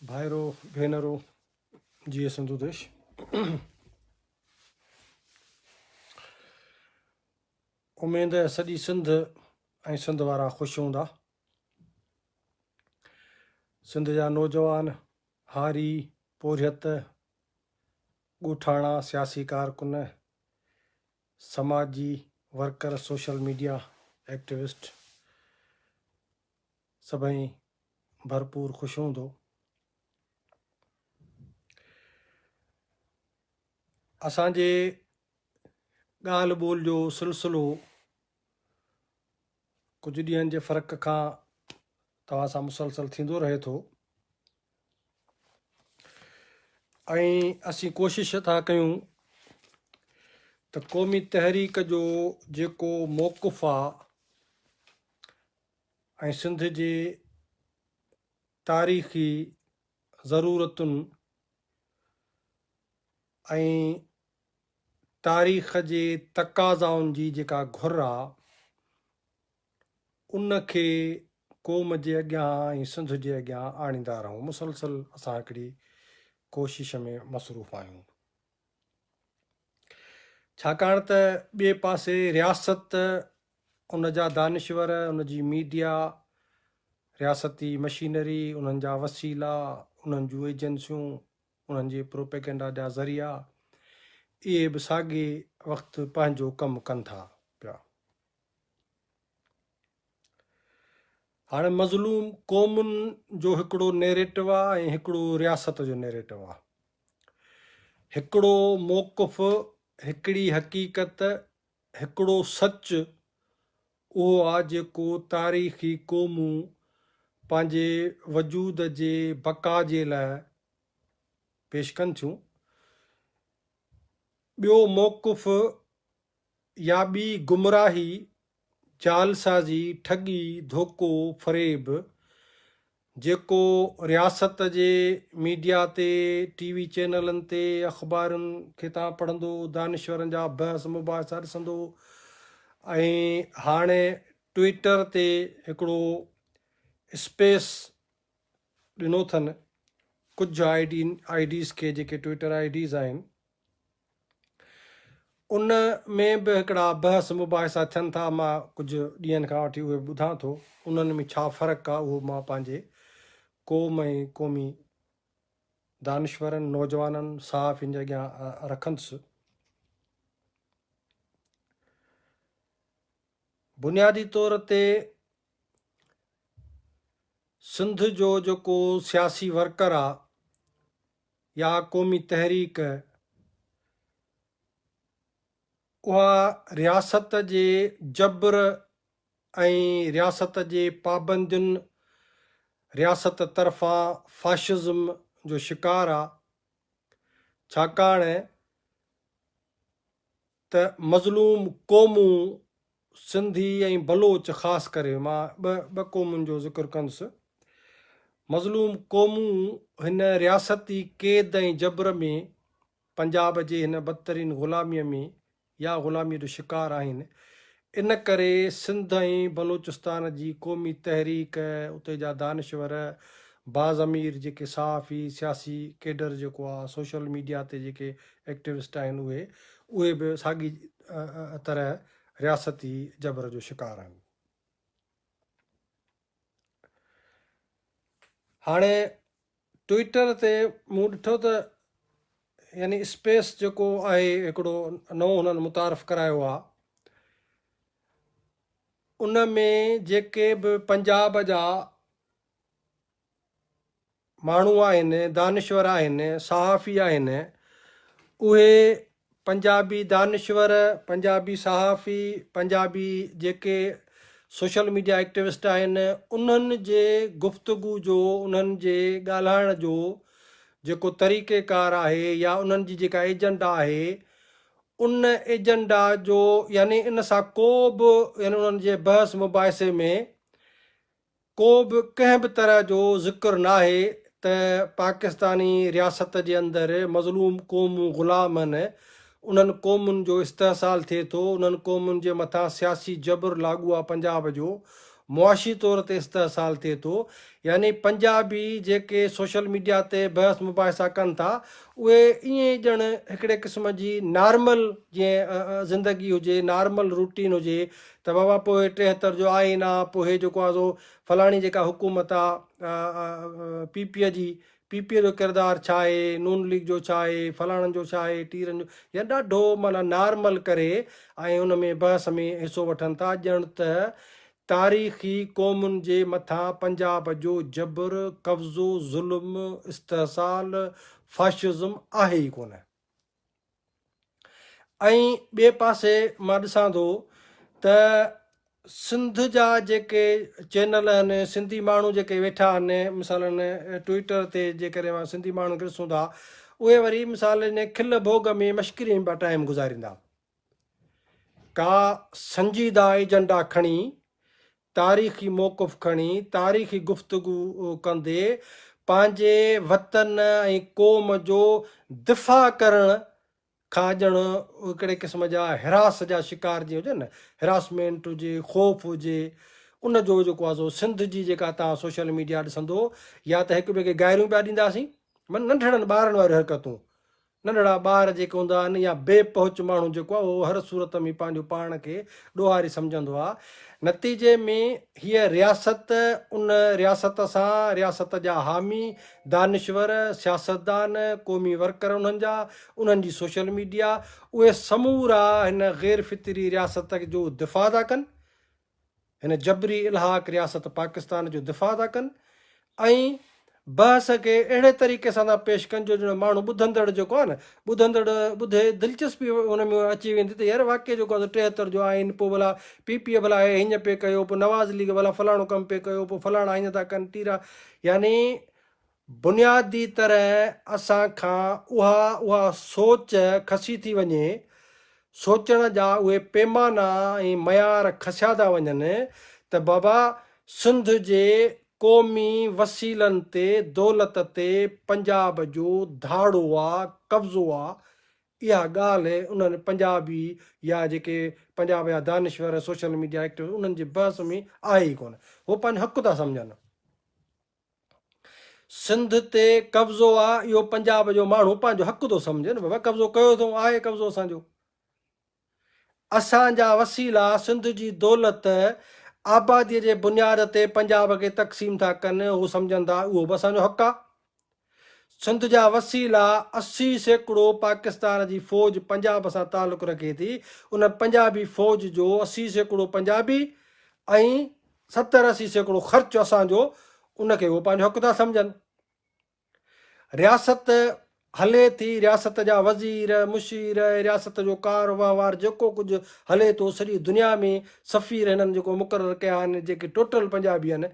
भाइरो भेनरो जीअ सिंधु देश। उमेद है सॼी सिंध ऐं सिंध वारा ख़ुशि हूंदा। सिंध जा नौजवान, हारी, पोरियत, ॻोठाणा, सियासी कारकुन, समाजी वर्कर, सोशल मीडिया एक्टिविस्ट सभई भरपूर ख़ुशि हूंदो। असांजे ॻाल्हि ॿोल जो सिलसिलो कुझु ॾींहंनि जे फ़र्क़ खां तव्हां सां मुसलसल थींदो रहे थो ऐं असीं कोशिशि था कयूं त क़ौमी तहरीक जो जेको मौक़ुफ़ आहे ऐं सिंध जे तारीख़ी ज़रूरतुनि ऐं तारीख़ जे तक़ाज़ाउनि जी जेका घुर आहे उनखे क़ौम जे अॻियां ऐं सिंध जे अॻियां आणींदा रहूं। मुसलसल असां हिकिड़ी कोशिश में मसरूफ़ आहियूं, छाकाणि त ॿिए पासे रियासत, उन जा दानिश्वर, उन जी मीडिया, रियासती मशीनरी, उन्हनि जा वसीला, उन्हनि जूं एजेंसियूं, उन्हनि जे प्रोपेगेंडा जा ज़रिया, इहे बि साॻे वक़्तु पंहिंजो कमु कनि था पिया। हाणे मज़लूम क़ौमुनि जो हिकिड़ो नैरेटिव आहे ऐं हिकिड़ो रियासत जो नैरेटिव आहे। हिकिड़ो मौक़ुफ़, हिकिड़ी हक़ीक़त, हिकिड़ो सच उहो आहे जेको तारीख़ी क़ौमूं पंहिंजे वजूद जे बका जे लाइ पेश कनि थियूं। ॿियो मौक़ुफ़ या ॿी गुमराही, जालसाज़ी, ठगी, धोखो, फ़रेब जेको रियासत जे मीडिया ते, टीवी चैनलनि ते, अख़बारुनि खे तव्हां पढ़ंदो, दानिश्वरनि जा बहस मुबाहिसा ॾिसंदो ऐं हाणे ट्विटर ते हिकिड़ो स्पेस ॾिनो अथनि कुझु आईडीज़ खे, जेके ट्विटर आईडीज़ आहिनि, उन में बि हिकिड़ा बहस मुबाहिसा थियनि था। मां कुझु ॾींहंनि खां वठी उहे ॿुधां थो, उन्हनि में छा फ़र्क़ु आहे उहो मां पंहिंजे क़ौम ऐं क़ौमी दानिश्वरनि, नौजवाननि, सहाफ़ियुनि जे अॻियां रखंदुसि। बुनियादी तौर ते सिंध जो जेको सियासी वर्कर आहे या क़ौमी तहरीक, उहा रियासत जे जबर ऐं रियासत जे पाबंदियुनि, रियासत तरफ़ां फाशिज़म जो शिकार आहे, छाकाणि त मज़लूम क़ौमूं सिंधी ऐं बलोच ख़ासि करे, मां ॿ क़ौमुनि जो ज़िक्र कंदुसि, मज़लूम क़ौमूं हिन रियासती क़ैद ऐं जबर में, पंजाब जे हिन बदतरीन ग़ुलामीअ में या ग़ुलामीअ जो शिकार आहिनि। इन करे सिंध ऐं बलोचिस्तान जी क़ौमी तहरीक, उते जा दानिश्वर, बाज़मीर जेके सहाफ़ी, सियासी कैडर जेको आहे, सोशल मीडिया ते जेके एक्टिविस्ट आहिनि, उहे बि साॻी तरह रियासती जबर जो शिकार आहिनि। हाणे ट्विटर ते मूं ॾिठो त यानी स्पेस जेको आहे हिकिड़ो नओं हुननि मुतारफ़ करायो आहे, उन में जेके बि पंजाब जा माण्हू आहिनि, दानिश्वर आहिनि, सहाफ़ी आहिनि, उहे पंजाबी दानिश्वर, पंजाबी सहाफ़ी, पंजाबी जेके सोशल मीडिया एक्टिविस्ट आहिनि, उन्हनि जे गुफ़्तगू जो, उन्हनि जे ॻाल्हाइण जो जेको तरीक़ेकार आहे या उन्हनि जी जेका एजेंडा आहे, उन एजेंडा जो यानी इन सां को बि यानी उन्हनि जे बहस मुबाहिसे में को बि कंहिं बि तरह जो ज़िक्र न आहे त पाकिस्तानी रियासत जे अंदरि मज़लूम क़ौमूं ग़ुलाम आहिनि, उन्हनि क़ौमुनि जो इस्तेहसाल थिए थो, उन्हनि क़ौमुनि जे मथां सियासी जबर लागू आहे पंजाब जो, मुआशी तौर ते इस्तेहसाल थिए थो। यानी पंजाबी जेके सोशल मीडिया ते बहस मुबाहिसा कनि था उहे ईअं ॼण हिकिड़े क़िस्म जी नॉर्मल जीअं ज़िंदगी हुजे, नॉर्मल रूटीन हुजे त बाबा पोइ 73 जो आइन आहे, पोइ हे जेको आहे सो फलाणी जेका हुकूमत आहे पीपीअ जी, पीपीअ जो किरदारु छा आहे, नून लीग जो छा आहे, फलाणनि जो छा आहे, टीरनि जो, या ॾाढो माना नॉर्मल करे ऐं उन में बहस में हिसो वठनि था ॼण त तारीख़ी क़ौमुनि जे मथां पंजाब जो जबर, कब्ज़ो, ज़ुल्म, इस्तेहसाल, फाशिज़म आहे ई कोन। ऐं ॿिए पासे मां ॾिसां थो त सिंध जा जेके चैनल आहिनि, सिंधी माण्हू जेके वेठा आहिनि, मिसाल ट्विटर ते जेकॾहिं मां सिंधी माण्हू खे ॾिसूं था उहे वरी मिसाल इन खिल भोग में मश्करी में पिया टाइम गुज़ारींदा। का संजीदा एजेंडा खणी, तारीख़ी मौक़ुफ़ खणी, तारीख़ी गुफ़्तगू कंदे पंहिंजे वतन ऐं क़ौम जो दिफ़ा करण खां ॼण हिकिड़े क़िस्म जा हिरास जा शिकार जीअं हुजनि न, हिरासमेंट हुजे, ख़ौफ़ हुजे, उन जो जेको आहे सो सिंध जी जेका तव्हां सोशल मीडिया ॾिसंदो, या त हिक ॿिए खे गाइरियूं पिया ॾींदासीं, मन नंढड़नि ॿारनि वारियूं हरकतूं, नंढड़ा ॿार जेके हूंदा आहिनि या बेपहुच माण्हू जेको आहे उहो हर सूरत में पंहिंजो पाण खे ॾोहारी सम्झंदो आहे। नतीजे में हीअ रियासत, उन रियासत सां रियासत जा हामी, दानिश्वर, सियासतदान, क़ौमी वर्कर उन्हनि जा, उन्हनि जी सोशल मीडिया, उहे समूरा हिन ग़ैर फितरी रियासत जो दिफ़ा था कनि, हिन जबरी इल्हाक़ रियासत पाकिस्तान जो दिफ़ा था कनि, ऐं बहस खे अहिड़े तरीक़े सां था पेश कनि जो ॼण माण्हू ॿुधंदड़ जेको आहे न, ॿुधंदड़ ॿुधे दिलचस्पी हुन में अची वेंदी त यार वाक़ई जेको आहे 73 जो आहिनि, पोइ भला पीपीअ भला हीअं पे कयो, पोइ नवाज़ लीग भला फलाणो कमु पे कयो, पोइ फलाणा हीअं था कनि टीरा। यानी बुनियादी तरह असां खां उहा सोच खसी थी वञे, सोचण जा उहे पैमाना ऐं मयार खसिया था वञनि त बाबा सिंध जे क़ौमी वसीलनि ते, दौलत ते पंजाब जो धाड़ो आहे, कब्ज़ो आहे। इहा ॻाल्हि उन्हनि पंजाबी या जेके पंजाब जा दानिश्वर सोशल मीडिया एक्टिव उन्हनि जी बहस में आहे ई कोन। उहो पंहिंजो हक़ था सम्झनि। सिंध ते कब्ज़ो आहे, इहो पंजाब जो माण्हू पंहिंजो हक़ थो सम्झे न, बाबा कब्ज़ो कयो अथऊं, आहे कब्ज़ो असांजो। असांजा वसीला सिंध जी दौलत आबादीअ जे बुनियाद ते पंजाब खे तक़सीम था कनि, उहो सम्झनि था उहो बि असांजो हक़ आहे। सिंध जा वसीला 80% पाकिस्तान जी फ़ौज पंजाब सां तालुक़ु रखे थी, उन पंजाबी फ़ौज जो 80% पंजाबी ऐं 70-80% ख़र्चु असांजो, उनखे उहो पंहिंजो हक़ था सम्झनि। रियासत हले थी, रियासत जा वज़ीर, मुशीर, रियासत जो कारोबार जेको कुझु हले थो सॼी दुनिया में, सफ़ीर हिननि जेको मुक़ररु कया आहिनि जेके टोटल पंजाबी आहिनि,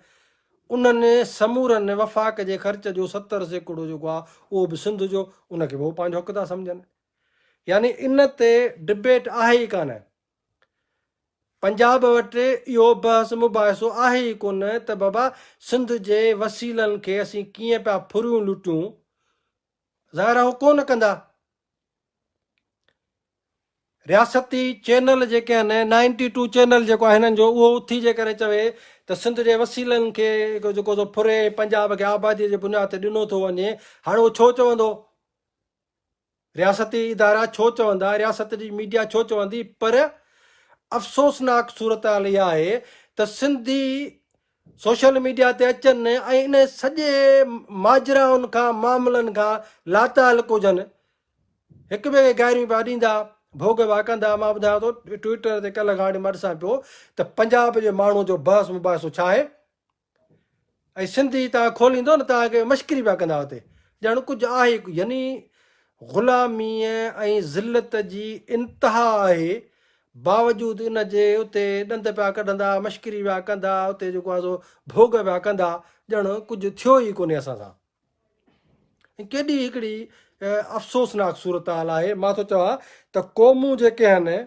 उन्हनि समूरनि वफ़ाक़ जे ख़र्च जो 70% जेको आहे उहो बि सिंध जो, उनखे बि उहो पंहिंजो हक़ था सम्झनि। यानी इन ते डिबेट आहे ई कान। पंजाब वटि इहो बहस मुबाहिसो आहे ई कोन त बाबा सिंध जे वसीलनि खे असीं कीअं पिया फुरियूं लुटियूं, ज़ाहिर आहे उहो कोन कंदा। रियासती चैनल जेके आहिनि, 92 चैनल जेको आहे हिननि जो, उहो उथी जे करे चवे त सिंध जे वसीलनि खे जेको सो फुरे, पंजाब खे आबादीअ जे बुनियाद ते ॾिनो थो वञे, हाणे उहो छो चवंदो? रियासती इदारा छो चवंदा, रियासत जी मीडिया छो चवंदी? पर अफ़सोसनाक सूरत हाल इहा आहे त सिंधी सोशल मीडिया ते अचनि ऐं इन सॼे माजराउनि खां, मामलनि खां लाताल हुजनि, हिक ॿिए खे गाइरियूं पिया ॾींदा, भोग पिया कंदा। मां ॿुधायां थो ट्विटर ते कल्ह खां मां ॾिसां पियो त पंजाब जे माण्हू जो बहस मुबाहिसो छा आहे, ऐं सिंधी तव्हां खोलींदो न तव्हांखे मश्करी पिया कंदा हुते, ॼण कुझु आहे। यानी ग़ुलामीअ ऐं ज़िलत जी इंतिहा आहे, बावजूदि इन जे उते ॾंद पिया कढंदा, मश्करी पिया कंदा, उते जेको आहे सो भोग पिया कंदा, ॼण कुझु थियो ई कोन्हे असां सां। केॾी हिकिड़ी अफ़सोसनाक सूरत हाल आहे। मां थो चवां त क़ौमूं जेके आहिनि,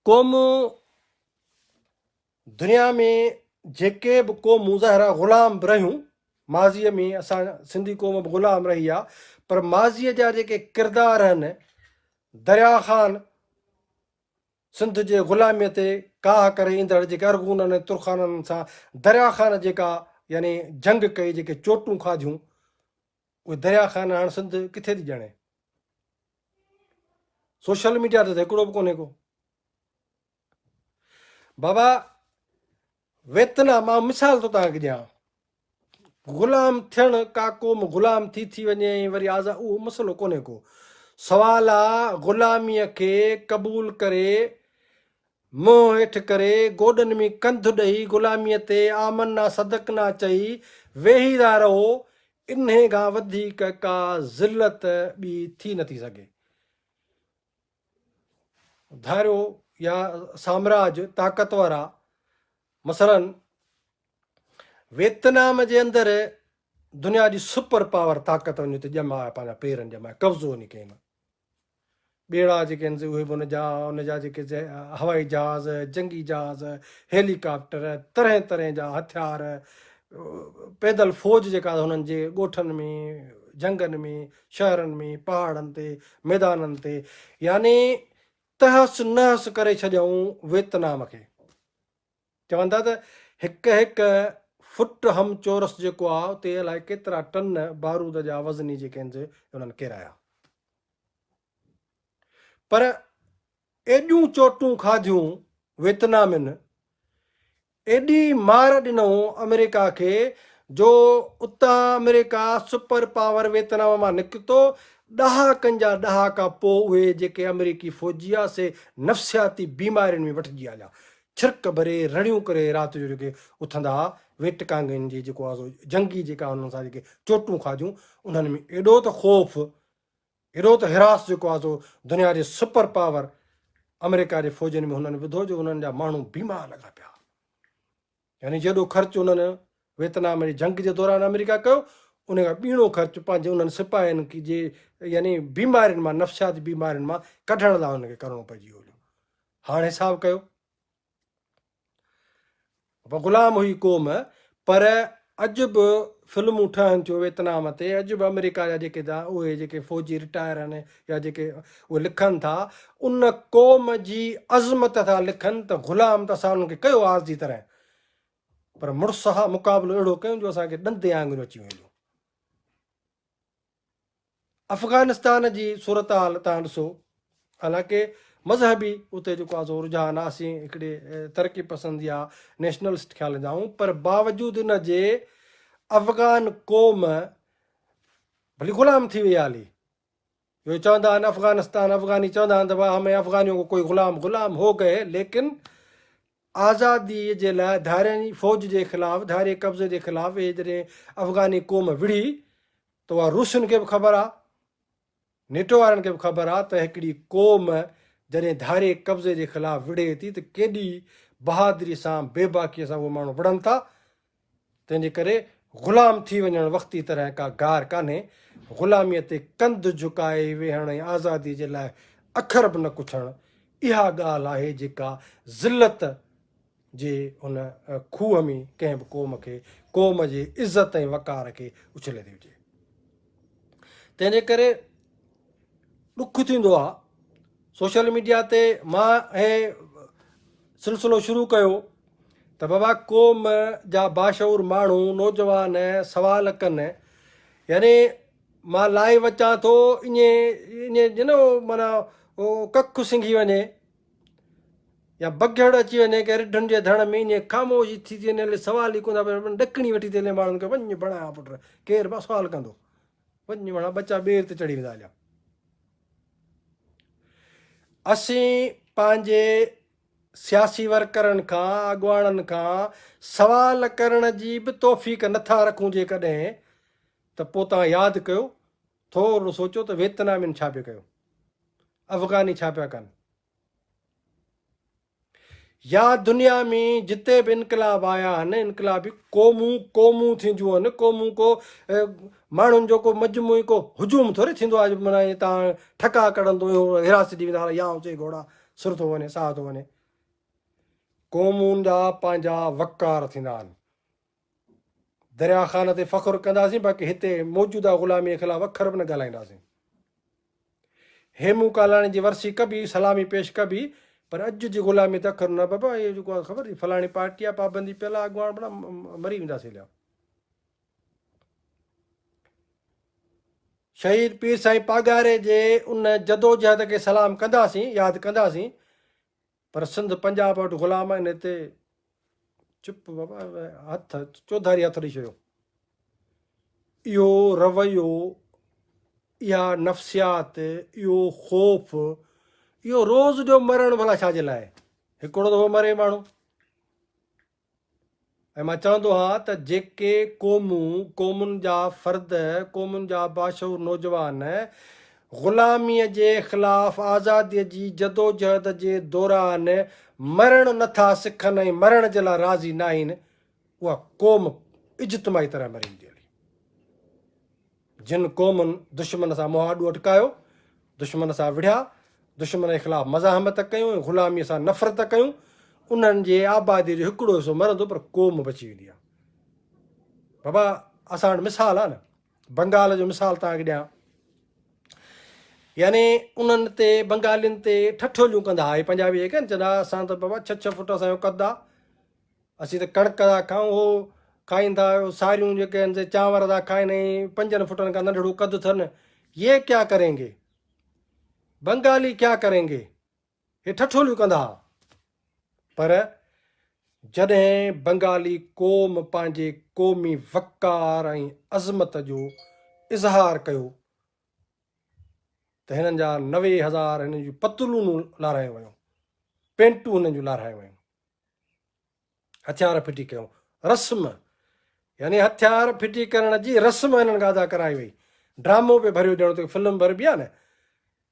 क़ौमूं दुनिया में जेके बि क़ौमूं ज़ाहिर ग़ुलाम बि रहियूं, माज़ीअ में असां सिंधी क़ौम बि ग़ुलाम रही आहे, पर माज़ीअ जा जेके किरदार आहिनि, दरिया ख़ान सिंध जे ग़ुलामीअ ते काह करे ईंदड़ जेके अरगूननि तुर्खाननि सां दरिया ख़ान जेका यानी जंग कई, जेके चोटूं खाधियूं, उहे दरिया ख़ान हाणे सिंध किथे थी ॼणे? सोशल मीडिया ते त हिकिड़ो बि कोन्हे को। बाबा वेतनाम, मां मिसाल थो तव्हांखे ॾियां, ग़ुलाम थियणु का क़ौम ग़ुलाम थी वञे वरी आज़ाद, उहो मसइलो कोन्हे को। सवाल आहे ग़ुलामीअ खे क़बूल करे, मुंहुं हेठि करे, गोॾनि में कंधु ॾेई ग़ुलामीअ ते आमना सदकना चई वेही था रहो, इन खां वधीक का ज़िलत ॿी थी नथी सघे। धारियो या साम्राज्य ताक़तवर आहे, मसलन वियतनाम जे अंदरि दुनिया जी सुपर पावर ताक़त वञे त ॼमाए पंहिंजा पेरनि ॼमाए, कब्ज़ो वञी कई न। ॿेड़ा जेके आहिनि उहे बि उनजा जेके हवाई जहाज़, जंगी जहाज़, हेलीकॉप्टर, तरह तरह जा हथियार, पैदल फ़ौज जेका हुननि जे ॻोठनि में, जंगनि में, शहरनि में, पहाड़नि ते, मैदाननि ते, यानी तहस नहस करे छॾियऊं वियतनाम खे। चवंदा त हिकु हिकु फुट हम चौरस जेको आहे उते अलाए केतिरा टन बारूद जा वज़नी जेके आहिनि उन्हनि किराया। पर एॾियूं चोटूं खाधियूं वियतनामिन, एॾी मार ॾिनऊं अमेरिका खे, जो उतां अमेरिका सुपर पावर वियतनाम मां निकितो, ॾहाकनि जा ॾहाका पोइ उहे जेके अमेरिकी फ़ौजी आहे से नफ़्सियाती बीमारियुनि में वठिजी हलिया, छिरक भरे रड़ियूं करे राति जो जेके उथंदा हुआ। वेटकांगनि जी जेको आहे जंगी जेका हुननि सां जेके चोटूं खाधियूं, उन्हनि में एॾो त ख़ौफ़, एॾो त हिरास जेको आहे सो दुनिया जे सुपर पावर अमेरिका जे फ़ौजनि में हुननि विधो, जो हुननि जा माण्हू बीमार लॻा पिया। यानी जेॾो ख़र्चु हुननि वियतनाम जी जंग जे दौरान अमेरिका कयो, उन खां ॿीणो ख़र्चु पंहिंजे उन्हनि सिपाहियुनि की जे यानी बीमारियुनि मां, नफ़्सियाती बीमारियुनि मां कढण लाइ हुनखे करिणो पइजी वियो। हाणे हिसाबु कयो, ग़ुलाम हुई क़ौम, पर अॼु बि फिल्मूं ठहनि थियूं वियतनाम ते, अॼु बि अमेरिका जा जेके उहे जेके फ़ौजी रिटायर आहिनि या जेके उहे लिखनि था, उन क़ौम जी अज़मत था लिखनि त ग़ुलाम त असां उन्हनि खे कयो आज जी तरह, पर मुड़ुस खां मुक़ाबिलो अहिड़ो कयूं जो असांखे ॾंदे आङुरियूं अची वेंदियूं। अफ़गानिस्तान जी सूरत हाल तव्हां ॾिसो, हालांकि मज़हबी उते जेको आहे सो रुझान आहे, असीं हिकिड़े तरक़ी पसंदि या नेशनलिस्ट ख़्याल जा आहियूं, पर बावजूदि इन जे अफ़गान क़ौम भली ग़ुलाम थी वई हाली। इहो चवंदा आहिनि अफ़गानिस्तान, अफ़गानी चवंदा आहिनि त भाई हमें अफ़गानियों को कोई ग़ुलाम हो गए, लेकिन आज़ादीअ जे लाइ धारियनि फ़ौज जे ख़िलाफ़ु, धारे कब्ज़े जे ख़िलाफ़ु इहे जॾहिं अफ़गानी क़ौम विढ़ी, त उहा रूसियुनि खे बि ख़बर आहे, नेटो वारनि खे बि ख़बर आहे त हिकिड़ी क़ौम जॾहिं धारे कब्ज़े जे ख़िलाफ़ु विढ़े थी त केॾी बहादुरी सां, बेबाकीअ सां उहे माण्हू विढ़नि था। तंहिंजे करे ग़ुलाम थी वञणु वक़्ती तरह का गार कान्हे। ग़ुलामीअ ते कंधु झुकाए वेहण ऐं आज़ादीअ जे लाइ अखर बि न कुछणु, इहा ॻाल्हि आहे जेका ज़िलत जे हुन खूह में कंहिं बि क़ौम खे, क़ौम जे इज़त ऐं वक़ार खे उछले थी विझे। तंहिंजे करे ॾुखु थींदो आहे, सोशल मीडिया ते मां हे सिलसिलो शुरू कयो त बाबा क़ौम जा बाशऊर माण्हू, नौजवान सवाल कनि, यानी मां लाइव अचां थो, ईअं न माना उहो कखु सिंघी वञे या बघड़ अची वञे के रिढुनि जे धण में, ईअं ख़ामोशी थी वञे, सवाल ई कोन था, ॾकणी वठी थी हले माण्हुनि खे, वञु बणाया पुट, केरु बि सवाल कंदो, वञु बणा, बचा ॿेर ते चढ़ी वेंदा हलिया। असीं पंहिंजे सियासी वर्करनि खां, अॻुवाणनि खां सवाल करण जी बि तौफ़ीक़ नथा रखूं जेकॾहिं, त पोइ तव्हां यादि कयो, थोरो सोचो त वियतनामिन छा पियो कयो, अफ़गानी छा पिया कनि, या दुनिया में जिते बि इनकलाब आया आहिनि, इनकलाबी क़ौमूं थींदियूं आहिनि, क़ौमूं को माण्हुनि जो को मजमूई को हुजूम थोरी थींदो आहे, माना तव्हां ठका कढंदो, हिरासती वेंदा, या चे घोड़ा सुर थो वञे, साह थो वञे। क़ौमुनि जा पंहिंजा वक़ार थींदा आहिनि। दरिया ख़ान ते फ़ख़ुरु कंदासीं, बाक़ी हिते मौजूदा ग़ुलामीअ ख़िलाफ़ु अखर बि न ॻाल्हाईंदासीं। हेमू कालाणी जी वरसी कबी, सलामी पेश कबी, पर अॼु जी ग़ुलामी त अखर न बाबा, इहो जेको आहे ख़बर आहे फलाणी पार्टी आहे पाबंदी पियल आहे, अॻुवाण बड़ा मरी वेंदासीं लिया। शहीद पीर साईं पागारे जे उन जदोजहद खे सलाम कंदासीं, यादि कंदासीं, पर सिंध पंजाब वटि ग़ुलाम आहिनि हिते चुप बाबा, हथ चौधारी हथ ॾेई छॾियो। इहो रवैयो, इहा नफ़्सियात, इहो ख़ौफ़, इहो रोज़ जो मरण भला छाजे लाइ? हिकिड़ो दफ़ो मरे माण्हू। ऐं मां चवंदो आहियां त जेके क़ौमुनि जा फ़र्द, क़ौमुनि जा बाशऊर नौजवान ग़ुलामीअ जे ख़िलाफ़ आज़ादीअ जी जदोजहद जे दौरान मरण नथा सिखनि ऐं मरण जे लाइ राज़ी न आहिनि, उहा क़ौम इज्तमाही तरह मरी वेंदी हली। जिन क़ौमुनि दुश्मन सां मुहाॾो अटकायो, दुश्मन सां विढ़िया, दुश्मन जे ख़िलाफ़ मज़ाहमत कयूं ऐं ग़ुलामीअ सां नफ़रत कयूं, उन्हनि जे आबादीअ जो हिकिड़ो हिसो मरंदो, पर क़ौम बची वेंदी आहे। बाबा असां वटि मिसाल आहे न, बंगाल जो मिसाल तव्हांखे ॾियां। यानी उन्हनि ते बंगालियुनि ते ठठोलियूं कंदा हुआ, पंजाबी जेके आहिनि चवंदा असां त बाबा 6-6 फुट असांजो कद आहे, असीं त कणिक था खाऊं, उहो खाईंदा सारियूं जेके आहिनि से चांवर था खाइनि, 5 फुटनि खां नंढड़ो कदु अथनि, ये क्या करेंगे, बंगाली क्या करेंगे, हे ठठोलियूं कंदा हुआ। पर जॾहिं बंगाली क़ौम पंहिंजे क़ौमी वक़ार ऐं अज़मत जो इज़हार कयो त हिननि जा 90,000 हिननि जूं पतलूनूं लारायूं वयूं, पेंटूं हिननि जूं लारायूं वयूं, हथियार फिटी कयूं, रस्म, यानी हथियार फिटी करण जी रस्म हिननि खां अदा कराई वई। ड्रामो पे भरियो ॼणो त फिल्म भरबी आहे न,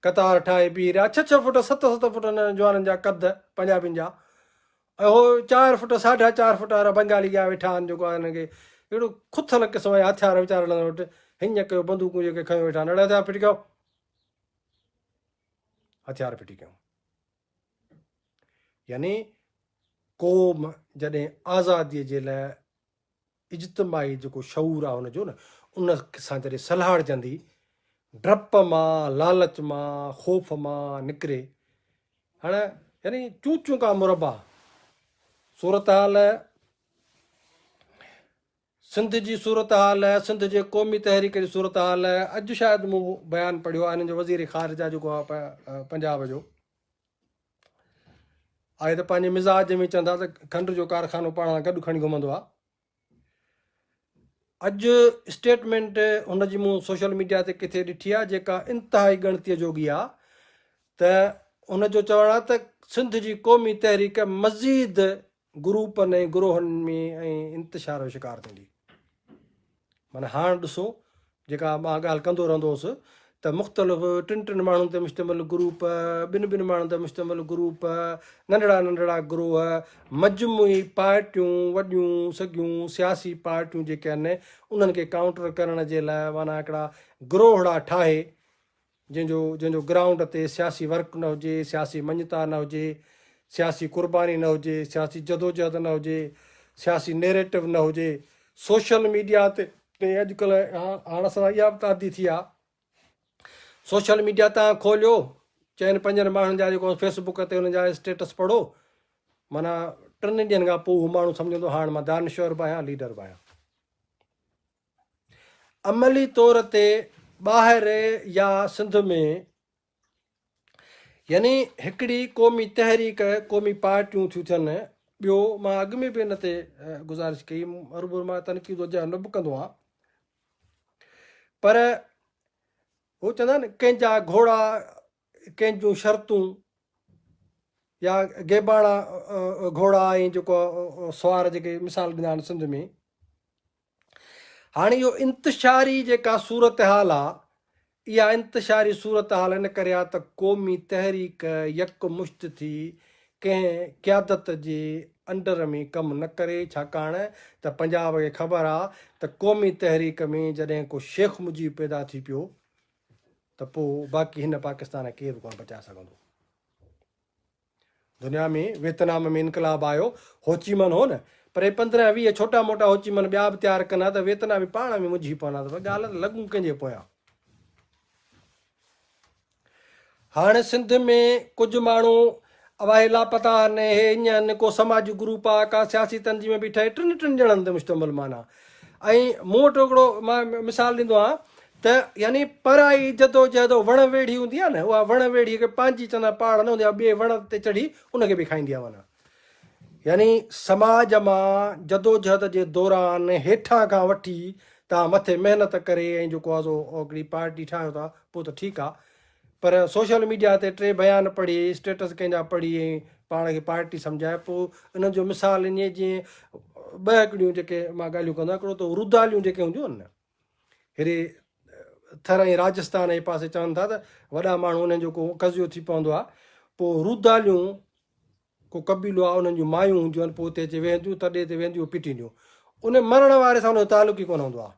कतार ठाहे बीह रहिया, 6-6 फुट 7-7 फुट हिननि जवाननि जा कद पंजाबियुनि जा, ऐं उहो 4 फुट 4.5 फुट वारा बंगाली जा वेठा आहिनि, जेको आहे हिनखे अहिड़ो खुथल क़िस्म जा हथियार वीचारनि वटि, हीअं कयो बंदूकूं जेके खयूं वेठा आहिनि, हथियार फिटी कयो, हथियार फिटी कयूं। यानी क़ौम जॾहिं आज़ादीअ जे लाइ इज्तमाही जेको शऊर आहे हुनजो न, उन सां जॾहिं सलाहजंदी, डप मां, लालच मां, ख़ौफ़ मां निकिरे, हाणे यानी चूं चूं का मुरबा सूरत हाल, सिंध जी सूरत हाल, सिंध जे क़ौमी तहरीक जी सूरत हाल। अॼु शायदि मूं बयानु पढ़ियो आहे हिननि जो वज़ीर ख़ारिजा जेको आहे पंजाब जो, आहे त पंहिंजे मिज़ाज में चवंदा त खंड जो कारखानो पाण सां गॾु खणी घुमंदो आहे। अॼु स्टेटमेंट हुनजी मूं सोशल मीडिया ते किथे ॾिठी आहे, जेका इंतिहाई ॻणतीअ जोगी आहे, त हुनजो चवणु आहे त सिंध जी क़ौमी तहरीक मज़ीद ग्रुपनि ऐं गिरोहनि में ऐं इंतिशार जो शिकार थींदी। माना हाणे ॾिसो, जेका मां ॻाल्हि कंदो रहंदो हुउसि, त मुख़्तलिफ़ 3 माण्हुनि ते मुश्तमिल ग्रुप, 2 माण्हुनि ते मुश्तमिल ग्रुप, नंढड़ा नंढड़ा गिरोह, मजमूई पार्टियूं, वॾियूं सॻियूं सियासी पार्टियूं जेके आहिनि, उन्हनि खे काउंटर करण जे लाइ माना हिकिड़ा गिरोहड़ा ठाहे, जंहिंजो ग्राउंड ते सियासी वर्क न हुजे, सियासी मञता न हुजे, सियासी कुर्बानी न हुजे, सियासी जदोजहद न हुजे, सियासी नैरेटिव न हुजे। सोशल मीडिया ते अॼुकल्ह हाणे असां इहा बि तादी थी आहे, सोशल मीडिया तव्हां खोलियो, 4-5 माण्हुनि जा जेको फेसबुक ते हुननि जा स्टेटस पढ़ो, माना 3 ॾींहंनि खां पोइ हू माण्हू सम्झंदो हाणे मां दानिश्वर बि आहियां, लीडर बि आहियां। अमली तौर ते ॿाहिरि या सिंध में यानी हिकिड़ी क़ौमी तहरीक, क़ौमी पार्टियूं थियूं थियनि। ॿियो मां अॻु में बि हिन ते गुज़ारिश कई, हर मां तनक़ीद न बि कंदो आहियां, पर हू चवंदा आहिनि कंहिंजा घोड़ा कंहिंजूं शर्तूं, या गेबाणा घोड़ा ऐं जेको सुवार जेके मिसाल ॾींदा आहिनि सिंध में। हाणे इहो इंतिशारी जेका सूरत हाल आहे, इहा इंतिशारी सूरत हाल इन करे आहे त क़ौमी तहरीक यकमुश्त थी कंहिं क़यादत जे अंडर में कमु न करे, छाकाणि त पंजाब खे ख़बर आहे त क़ौमी तहरीक में जॾहिं को शेख मुजीब पैदा थी पियो त पोइ बाक़ी हिन पाकिस्तान खे केरु कोन बचाए सघंदो। दुनिया में वियतनाम में इनकलाब आयो, होचीमन हो न, पर 15-20 छोटा मोटा होचीमन ॿिया बि तयारु कंदा त वियतनामी पाण में मुंझी पवंदा, त ॻाल्हि लॻूं कंहिंजे पोयां। हाणे सिंध में कुझु माण्हू अब आहे लापता आहिनि, हे ईअं आहिनि, को समाजी ग्रुप आहे, का सियासी तंज़ीम बि ठहे, टिनि ॼणनि ते मुश्तमिल माना। ऐं मूं वटि हिकिड़ो मां मिसाल ॾींदो आहियां त यानी पराई जदोजहद वण वेड़ी हूंदी आहे न, उहा वण वेड़ी खे पंहिंजी चवंदा पहाड़ न हूंदी आहे, ॿिए वण ते चढ़ी उनखे बि खाईंदी आहे माना। यानी समाज मां जदोजहद जे दौरान हेठां खां वठी तव्हां मथे महिनत करे ऐं जेको आहे सो हिकिड़ी पार्टी ठाहियो था, पोइ त ठीकु आहे। पर सोशल मीडिया ते टे बयान पढ़ी, स्टेटस कंहिंजा पढ़ी ऐं पाण खे पार्टी सम्झाए, पोइ इन्हनि जो मिसाल ईअं जीअं ॿ हिकिड़ियूं जेके मां ॻाल्हियूं कंदो आहियां। हिकिड़ो त रुदालियूं जेके हूंदियूं आहिनि न, हेॾे थर ऐं राजस्थान जे पासे चवनि था त वॾा माण्हू उन्हनि जो को कज़ियो थी पवंदो आहे, पोइ रुदालियूं को कबीलो आहे, उन्हनि जूं मायूं हूंदियूं आहिनि, पोइ उते अची वेहंदियूं, तॾहिं ते वेंदियूं पिटींदियूं, उन मरण वारे सां हुनजो तालुक ई कोन हूंदो आहे।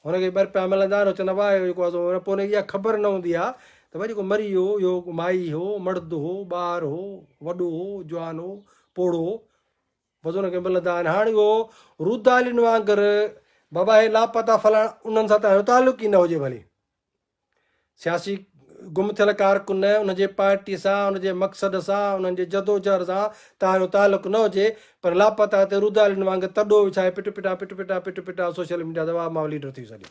हुनखे ॿ रुपया मिलंदा आहिनि, चवंदा भाउ जेको आहे सो, पोइ हुनखे इहा ख़बर न हूंदी आहे त भई जेको मरी वियो, इहो माई हो, मर्द हो, ॿार हो, वॾो हो, जवान हो, पोड़ो हो, बसि हुनखे मिलंदा आहिनि। हाणे उहो रुदालियुनि वांगुरु बाबा हे लापता फलाणा, उन्हनि सां तव्हांजो तालुक ई न हुजे भली। सियासी गुम थियल कारकुन, उनजे पार्टीअ सां, उनजे मक़सद सां, उन्हनि जे जदोजहद सां तव्हांजो तालुक न हुजे, पर लापता ते रुदालियुनि वांगुरु तॾो विछाए पिट पिटा पिट पिटा पिट पिटा सोशल मीडिया ते वाह मां लीडर थी सघे।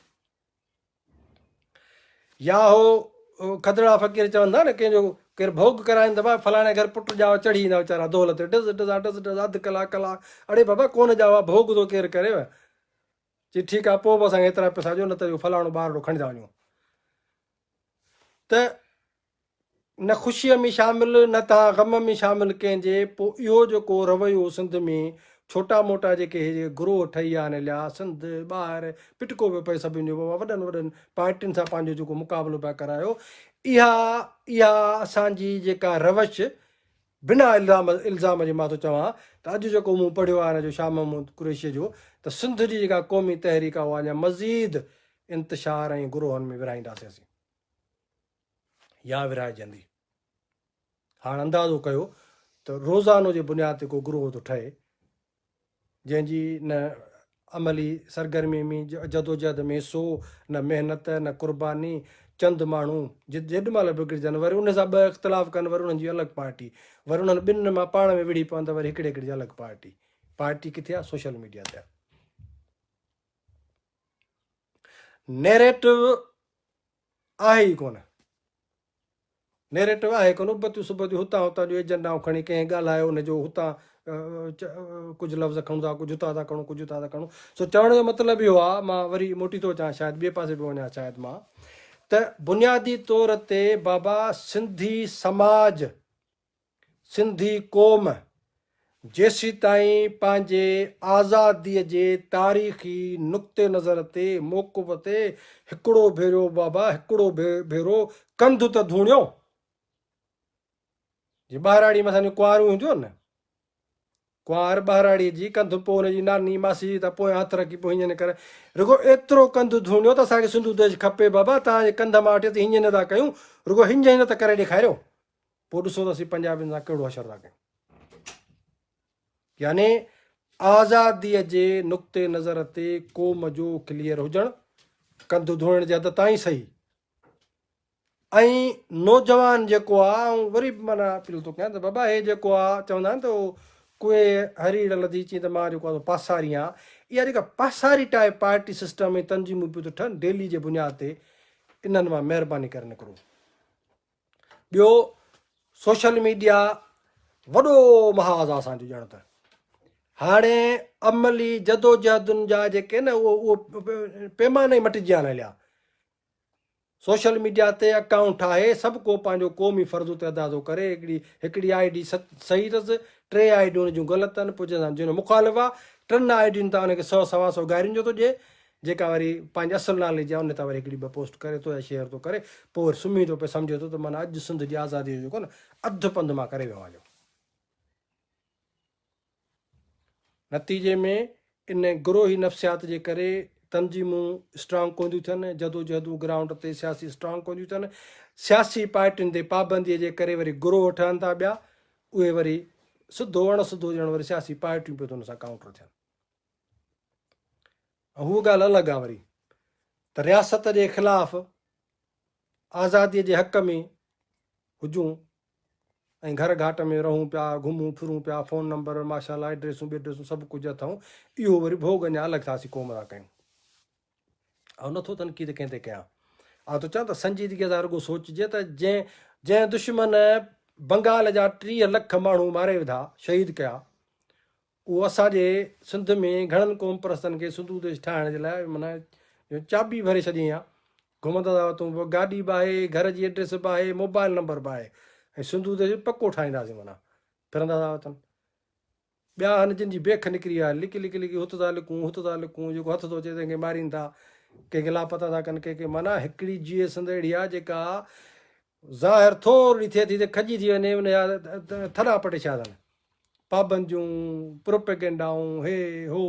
या हो खदड़ा फ़क़ीर चवंदा न, कंहिंजो केरु भोग कराइनि त भाउ फलाणे घर पुट ॼावा चढ़ी ईंदा वीचारा दौलत, डिज़ डिज़ा डिज़ डिज़ अधु कलाकु कलाक, अड़े बाबा कोन ॼावा, भोग थो केरु करेव, चई ठीकु आहे, पोइ बि असांखे एतिरा पैसा ॾियो, न त इहो फलाणो ॿार खणी था वञूं। त न ख़ुशीअ में शामिलु, न तव्हां ग़म में शामिलु कंहिंजे। पोइ इहो जेको रवैयो सिंध में छोटा मोटा जेके ग्रोह ठही विया आहिनि, लिया सिंध ॿाहिरि पिटको पियो पए सभिनि जो, बाबा वॾनि वॾनि पार्टियुनि सां पंहिंजो जेको मुक़ाबिलो पिया करायो, इहा असांजी जेका रवश बिना इल्ज़ाम जे मां थो चवां त अॼु जेको मूं पढ़ियो आहे हिन जो शाह महमूद कुरैशीअ जो, त सिंध जी जेका क़ौमी तहरीक आहे उहा अञा मज़ीद इंतिशार ऐं ग्रोहनि में विरहाईंदासीं असीं, या विरहाइजंदी। हाणे अंदाज़ो कयो त रोज़ानो जे बुनियाद ते को ग्रोह थो ठहे, जंहिंजी न अमली सरगर्मी में जदोजहद में सो, न महिनत, न क़ुर्बानी, चंद माण्हू जेॾीमहिल बिगड़जनि, वरी उन सां ॿ इख़्तिलाफ़ कनि, वरी उन्हनि जी अलॻि पार्टी, वरी उन्हनि ॿिनि मां पाण में विड़ी पवनि त वरी हिकिड़े हिकिड़े जी अलॻि पार्टी। पार्टी किथे आहे? सोशल मीडिया ते आहे। नैरेटिव आहे ई कोन, नैरेटिव आहे कोन। उबतियूं सुबतियूं हुतां हुतां जो एजेंडाऊं खणी कंहिं ॻाल्हायो, हुनजो हुतां कुझु लफ़्ज़ खणूं था, कुझु हुतां था खणूं, कुझु हुतां था खणूं। सो चवण जो मतिलबु इहो आहे, मां वरी मोटी थो अचां, शायदि ॿिए पासे पियो वञा शायदि मां, त बुनियादी तौर ते बाबा सिंधी समाज, सिंधी क़ौम जेसीं ताईं पंहिंजे आज़ादीअ जे तारीख़ी नुक़्ते नज़र ते मौक़ुफ़ ते हिकिड़ो भेरो बाबा, हिकिड़ो भेरो कंधु त धूणियो। जी ॿाहिराड़ी में असांजूं कुंवारियूं हूंदियूं आहिनि न, कुंवार ॿाहिराड़ी जी कंधु, पोइ हुनजी नानी मासी त पोइ हथ रखी, पोइ हीअं न करे, रुगो एतिरो कंधु धूणियो त असांखे सिंधू देश खपे बाबा, तव्हांजे कंध मां वठी त हीअं न था कयूं, रुगो हीअं न त करे ॾेखारियो, पोइ ॾिसो त असीं पंजाबियुनि सां कहिड़ो असरु था कयूं। यानी आज़ादीअ जे नुक़्ते नज़र ते क़ौम जो क्लियर हुजणु, कंधु धोइण जी हद ताईं सही। ऐं नौजवान जेको आहे, ऐं वरी माना अपील थो कयां त बाबा हे जेको आहे चवंदा आहिनि त कुए हरीड़ लधी चई त मां जेको आहे पासारी आहियां, इहा जेका पासारी टाइप पार्टी सिस्टम ऐं तंज़ीमूं पियूं थो ठहनि डेली जे बुनियाद ते, इन्हनि मां महिरबानी करे निकिरो। ॿियो, सोशल मीडिया वॾो महाज़ आहे असांजो ॼण त। हाणे अमली जदोजहदुनि जा जेके न उहो पैमाने मटिजी विया आहिनि हलिया। सोशल मीडिया ते अकाउंट ठाहे सभु को पंहिंजो क़ौमी फ़र्ज़ु ते अदा थो करे। हिकिड़ी आई डी सही अथसि, टे आई डियूं हुन जूं ग़लति आहिनि, पोइ चवंदा जिन मुखालिफ़ आहे, टिनि आई डियुनि तां हुनखे 100 सवा 100 गारियुनि जो थो ॾिए, जेका वरी पंहिंजे असुलु नाले जी आहे उन तां वरी हिकिड़ी ॿ पोस्ट करे थो या शेयर थो करे, पोइ वरी सुम्ही थो पिए, सम्झे थो त माना अॼु सिंध जी आज़ादी जेको न अधु पंधु मां करे वियो आहियां। नतीजे में इन गिरोही नफ़्सियात जे करे तंज़ीमूं स्ट्रांग कोन थियूं थियनि, जदोजहदूं ग्राउंड ते सियासी स्ट्रांग कोन थियूं थियनि, सियासी पार्टियुनि ते पाबंदीअ जे करे वरी गिरोह ठहनि था ॿिया, उहे वरी सिधो अणसिधो ॼण वरी सियासी पार्टियूं पियूं त हुन सां काउंटर थियनि। ऐं हू ॻाल्हि अलॻि आहे वरी त रियासत जे ख़िलाफ़ु आज़ादीअ जे हक़ में हुजूं ऐं घर घाट में रहूं पिया, घुमूं फिरूं पिया, फ़ोन नंबर माशाल्लाह, एड्रेसूं बेड्रेसूं सभु कुझु अथऊं, इहो वरी भोग अञा अलॻि सां असीं क़ौम था कयूं। ऐं नथो तनक़ीद कंहिं ते कयां, त चवां त संजीदगीअ सां रुॻो सोचिजे त जंहिं दुश्मन बंगाल जा 30 लख माण्हू मारे विधा, शहीद कया, उहो असांजे सिंध में घणनि क़ौम परस्तनि खे सिंधु देश ठाहिण जे लाइ माना चाबी भरे छॾी आहे। घुमंदा था वठूं, गाॾी बि आहे, घर जी एड्रेस बि आहे, मोबाइल नंबर बि आहे, ऐं सिंधु देश पको ठाहींदासीं, माना फिरंदा था वठनि। ॿिया आहिनि जिन जी बेख निकिरी आहे, लिकी लिकी लिकी हुत था लिखूं, हुत था लिखूं, जेको हथ थो अचे तंहिंखे मारीनि था, कंहिंखे लापता था कनि, कंहिंखे माना हिकिड़ी जीअं सिंध अहिड़ी आहे जेका ज़ाहिर थोरी थिए थी त खजी थी वञे, उनजा थड़ा पटे छा अथनि, पाबंदियूं, प्रोपेगेंडाऊं, हे हो।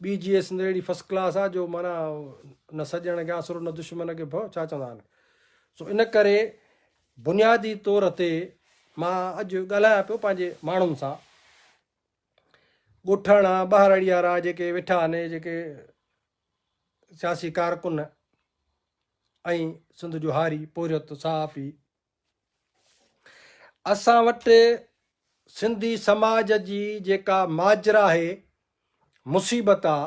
ॿी जीअं सिंध अहिड़ी फस्ट क्लास आहे जो माना न सॼण खे आसिरो, न दुश्मन खे भउ, छा चवंदा आहिनि। सो इन करे बुनियादी तौर ते मां अॼु ॻाल्हायां पियो पंहिंजे माण्हुनि सां, ॻोठाणा ॿाहिरि वारा जेके वेठा आहिनि, जेके सियासी कारकुन ऐं सिंध जो हारी पोरियत सहाफ़ी, असां वटि सिंधी समाज जी जेका माजरा आहे, मुसीबत आहे,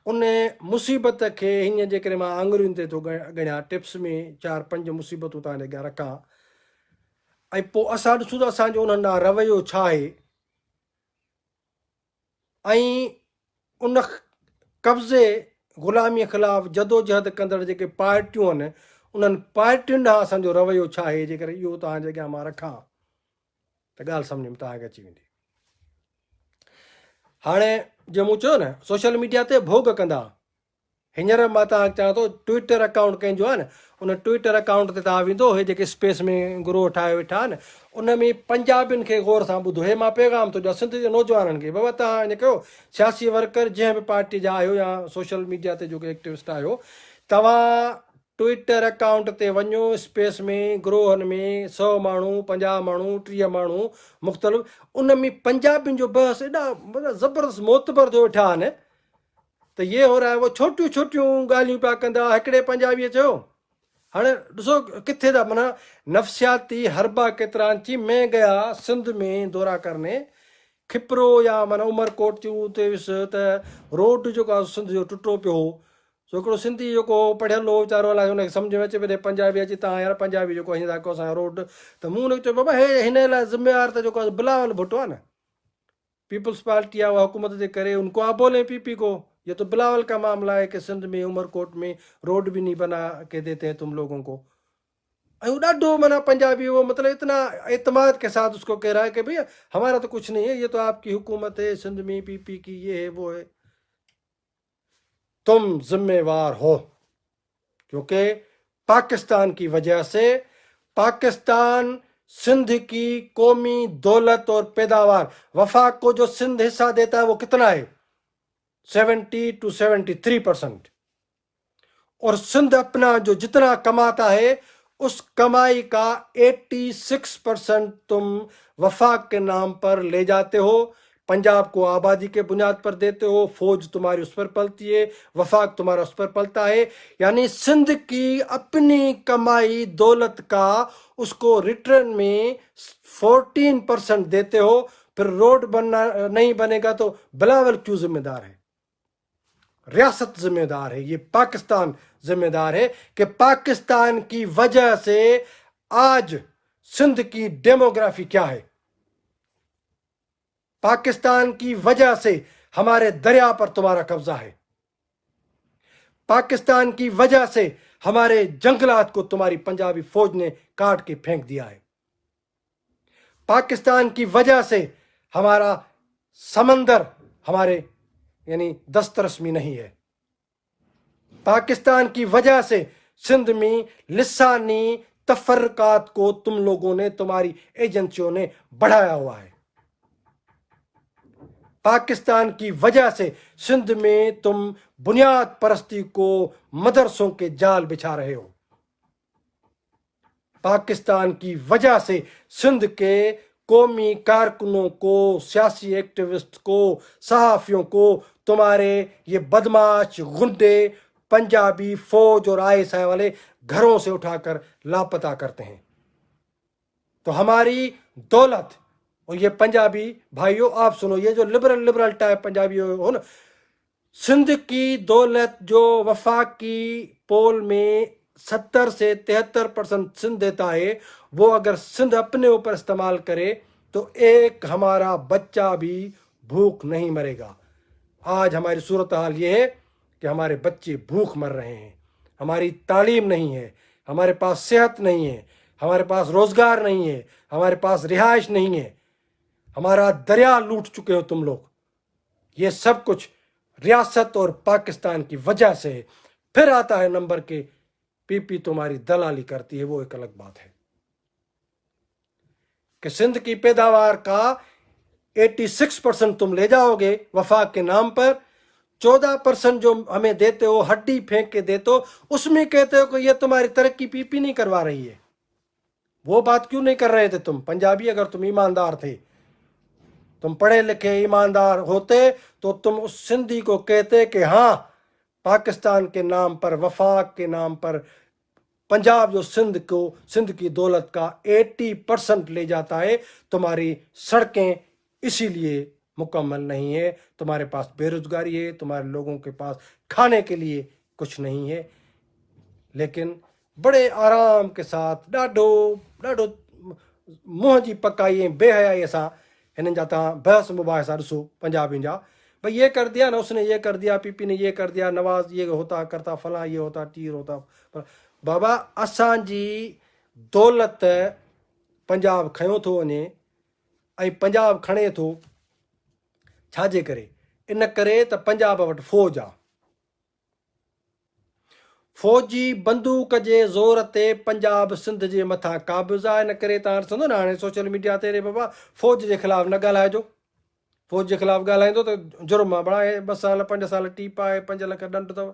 उन मुसीबत खे हीअं जेकॾहिं मां आङुरियुनि ते थो ॻणियां, टिप्स में 4-5 मुसीबतूं तव्हांजे अॻियां रखां, ऐं पोइ असां ॾिसूं त असांजो उन्हनि ॾांहुं रवैयो छा आहे, ऐं उन कब्ज़े ग़ुलामीअ ख़िलाफ़ु जदोजहद कंदड़ जेके पार्टियूं आहिनि, उन्हनि पार्टियुनि ॾांहुं असांजो रवैयो छा आहे। जेकर इहो तव्हांजे अॻियां मां रखां त ॻाल्हि सम्झ में तव्हांखे अची वेंदी। हाणे जीअं मूं चयो न, सोशल मीडिया ते भोग कंदा, हींअर मां तव्हांखे चवां थो ट्विटर अकाउंट कंहिंजो आहे न, उन ट्विटर अकाउंट ते तव्हां वेंदो, हे जेके स्पेस में ग्रोह ठाहे वेठा आहिनि, उन में पंजाबियुनि खे गौर सां ॿुधो, हे मां पैगाम थो ॾियां सिंध जे नौजवाननि खे, बाबा तव्हां इन कयो, सियासी वर्कर जंहिं बि पार्टी जा आहियो या सोशल मीडिया ते जेके एक्टिविस्ट आहियो, तव्हां ट्विटर अकाउंट ते वञो, स्पेस में ग्रोहनि में 100 माण्हू, 50 माण्हू, 30 माण्हू मुख़्तलिफ़, उन में पंजाबियुनि जो बहस एॾा मतिलबु ज़बरदस्त मोतबर जो वेठा आहिनि त ये हो रहा है, वो छोटियूं छोटियूं ॻाल्हियूं पिया कंदा। हिकिड़े पंजाबीअ चयो, हाणे ॾिसो किथे था माना नफ़्सियाती हरबा केतिरा अची, मैं गया सिंध में दौरा करने, खिपरो या माना उमरकोट जूं उते वियुसि त रोड जेको आहे सिंध जो टुटो पियो हो। सो हिकिड़ो सिंधी जेको पढ़ियलु हो वीचारो, अलाए हुनखे सम्झ में अचे पियो पंजाबी अची, तव्हां यार पंजाबी जेको हीअं था कयो असांजो रोड, त मूं हुनखे चयो बाबा हे हिन लाइ ज़िम्मेवार त जेको आहे बिलावल भुट्टो आहे न, पीपल्स पार्टी आहे उहा हुकूमत जे करे, उनको आप बोले पीपी को, ये तो बिलावल का मामला है कि सिंध में उमरकोट में रोड भी नहीं बना के देते हैं तुम लोगों को। ॾाढो माना पंजाबी वो मतलब इतना एतमाद के साथ उसको कह रहा है कि भैया हमारा तो कुछ नहीं है, ये तो आपकी हुकूमत है सिंध में, पीपी की ये है वो है, तुम जिम्मेवार हो, क्योंकि पाकिस्तान की वजह से पाकिस्तान सिंध की कौमी दौलत और पैदावार, वफाक को जो सिंध हिस्सा देता है वो कितना है, 70 to 73%, और सिंध अपना जो जितना कमाता है उस कमाई का 86% तुम वफाक के नाम पर ले जाते हो, पंजाब को आबादी के बुनियाद पर देते हो, फौज तुम्हारी उस पर पलती है, वफाक तुम्हारा उस पर पलता है, यानी सिंध की अपनी कमाई दौलत का उसको रिटर्न में 14% देते हो। फिर रोड बनना नहीं बनेगा तो बिलावल क्यों जिम्मेदार है, रियासत जिम्मेदार है, ये पाकिस्तान जिम्मेदार है कि पाकिस्तान की वजह से आज सिंध की डेमोग्राफी क्या है, पाकिस्तान की वजह से हमारे दरिया पर तुम्हारा कब्जा है, पाकिस्तान की वजह से हमारे जंगलात को तुम्हारी पंजाबी फौज ने काट के फेंक दिया है, पाकिस्तान की वजह से हमारा समंदर हमारे यानी दस्तरस में नहीं है, पाकिस्तान की वजह से सिंध में लिसानी तफरकात को तुम लोगों ने, तुम्हारी एजेंसियों ने बढ़ाया हुआ है, पाकिस्तान की वजह से सिंध में तुम बुनियाद परस्ती को मदरसों के जाल बिछा रहे हो, पाकिस्तान की वजह से सिंध के कौमी कारकुनों को, सियासी एक्टिविस्ट को, सहाफ़ियों को तुम्हारे ये बदमाश गुंडे पंजाबी फौज और ISI वाले घरों से उठाकर लापता करते हैं। تو ہماری دولت، اور یہ پنجابی بھائیوں آپ سنو، یہ جو لبرل ٹائپ پنجابی ہو نا، سندھ کی دولت جو وفاق کی پول میں 70 سے 73% سندھ دیتا ہے، وہ اگر سندھ اپنے اوپر استعمال کرے تو ایک ہمارا بچہ بھی بھوک نہیں مرے گا۔ آج ہماری صورتحال یہ ہے کہ ہمارے بچے بھوک مر رہے ہیں، ہماری تعلیم نہیں ہے، ہمارے پاس صحت نہیں ہے، ہمارے پاس روزگار نہیں ہے، ہمارے پاس رہائش نہیں ہے، ہمارا دریا لوٹ چکے ہو تم لوگ۔ یہ سب کچھ ریاست اور پاکستان کی وجہ سے ہے۔ پھر آتا ہے نمبر کے پی پی تمہاری دلالی کرتی ہے، وہ ایک الگ بات ہے کہ سندھ کی پیداوار کا 86% تم لے جاؤ گے وفاق کے نام پر، 14% جو ہمیں دیتے ہو، ہڈی پھینک کے دیتے ہو، اس میں کہتے ہو کہ یہ تمہاری ترقی پی پی نہیں کروا رہی ہے۔ وہ بات کیوں نہیں کر رہے تھے تم پنجابی؟ اگر تم ایماندار تھے، تم پڑھے لکھے ایماندار ہوتے تو تم اس سندھی کو کہتے کہ ہاں، پاکستان کے نام پر، وفاق کے نام پر، پنجاب جو سندھ کی دولت کا 80% لے جاتا ہے، تمہاری سڑکیں اسی لیے مکمل نہیں ہے، تمہارے پاس بے روزگاری ہے، تمہارے لوگوں کے پاس کھانے کے لیے کچھ نہیں ہے۔ لیکن بڑے آرام کے ساتھ ڈاڈو منہ جی پکائی بے حیائی سان ہن جا تاں بحث مباحثہ ॾिसो پنجابی جا، بھئی یہ کر دیا نا، اس نے یہ کر دیا، پی پی نے یہ کر دیا، نواز یہ ہوتا کرتا، فلاں یہ ہوتا، ٹیر ہوتا۔ بابا اسان جی دولت پنجاب کھیو تھو وञे، ऐं پنجاب کھڑے تھو چھاجے کرے؟ ان کرے त پنجاب وٽ فوج آ، فوجی بندوق جے زور تے پنجاب سندھ جے مٿاں قابض آ۔ ان کرے تव्हां ॾिसंदो न हाणे سوشل میڈیا تے रे بابا فوج जे خلاف न ॻाल्हाइजो، فوج जे خلاف ॻाल्हाईंदो त जुर्म आहे، बणाए 2 साल 5 साल टीप आहे، 5 लख ॾंड अथव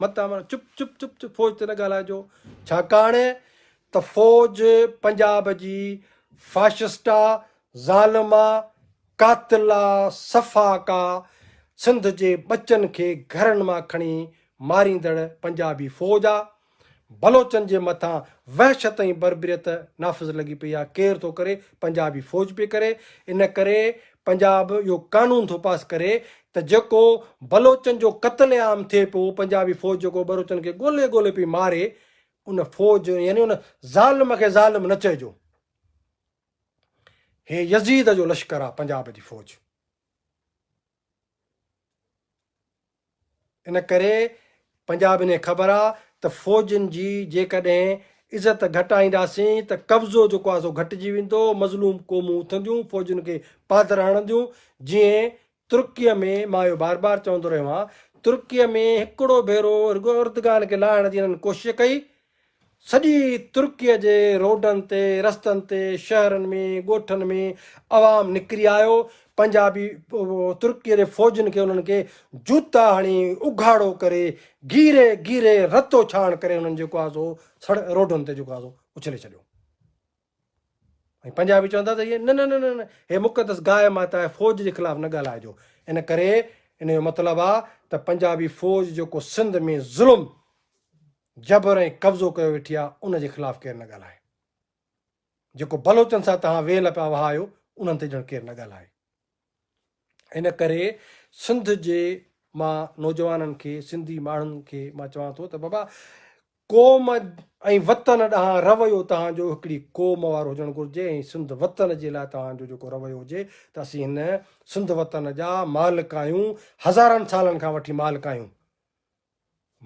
मथां। चुप चुप चुप चुप फौज ते न ॻाल्हाइजो, छाकाणि त फौज पंजाब जी फाशिस्ट आहे، ज़ालिम आहे، कातिल आहे، सफ़ाक आहे، सिंध जे बचनि खे घरनि मां खणी मारींदड़ पंजाबी फौज आहे। बलोचनि जे मथां वहशत ऐं बर्बरियत नाफ़िज़ लॻी पई आहे। केरु थो करे? पंजाबी फौज पई करे। इन करे पंजाब इहो कानून थो पास करे त जेको बलोचनि जो क़त्ल आम थिए पियो, पंजाबी फौज जेको बलोचनि खे ॻोल्हे ॻोल्हे पई मारे, उन फौज यानी उन ज़ालिम खे ज़ालिम न चइजो। हे यज़ीद जो लश्कर आहे पंजाब जी फौज। इन करे पंजाब ने ख़बर आहे त फौजनि जी जेकॾहिं इज़त घटाईंदासीं त कब्ज़ो जेको आहे सो घटिजी वेंदो, मज़लूम क़ौमूं उथंदियूं, फौजुनि खे पादर हणंदियूं। जीअं तुर्कीअ में, मां इहो बार बार चवंदो रहियो आहियां, तुर्कीअ में हिकिड़ो भेरो उर्दगान खे लाहिण जी हिननि कोशिशि कई, सॼी तुर्कीअ जे रोडनि ते, रस्तनि ते, शहरनि में, ॻोठनि में अवाम निकिरी आयो। पंजाबी तुर्कीअ जे फ़ौजनि खे उन्हनि खे जूता हणी, उघाड़ो करे, गीरे गीरे रतो छाण करे उन्हनि जेको आहे सो रोडनि ते जेको आहे सो उछले छॾियो। ऐं पंजाबी चवंदा त इहे न न न न हे मुक़दस गाय माता आहे, फ़ौज जे ख़िलाफ़ु न ॻाल्हाइजो। इन करे इन जो मतिलबु आहे त पंजाबी फ़ौज जेको सिंध में ज़ुल्म, जबर ऐं कब्ज़ो कयो वेठी आहे, उनजे ख़िलाफ़ु केरु न ॻाल्हाए। जेको बलोचनि सां तव्हां वेल पिया वहायो, उन्हनि ते ॼण केरु न ॻाल्हाए। इन करे सिंध जे मां नौजवाननि खे, सिंधी माण्हुनि खे मां चवां थो त बाबा क़ौम ऐं वतन ॾांहुं रवैयो तव्हांजो हिकिड़ी क़ौम वारो हुजणु घुरिजे, ऐं सिंध वतन जे लाइ तव्हांजो जेको रवैयो हुजे त असीं हिन सिंध वतन जा मालिक आहियूं, हज़ारनि सालनि खां वठी मालिक आहियूं।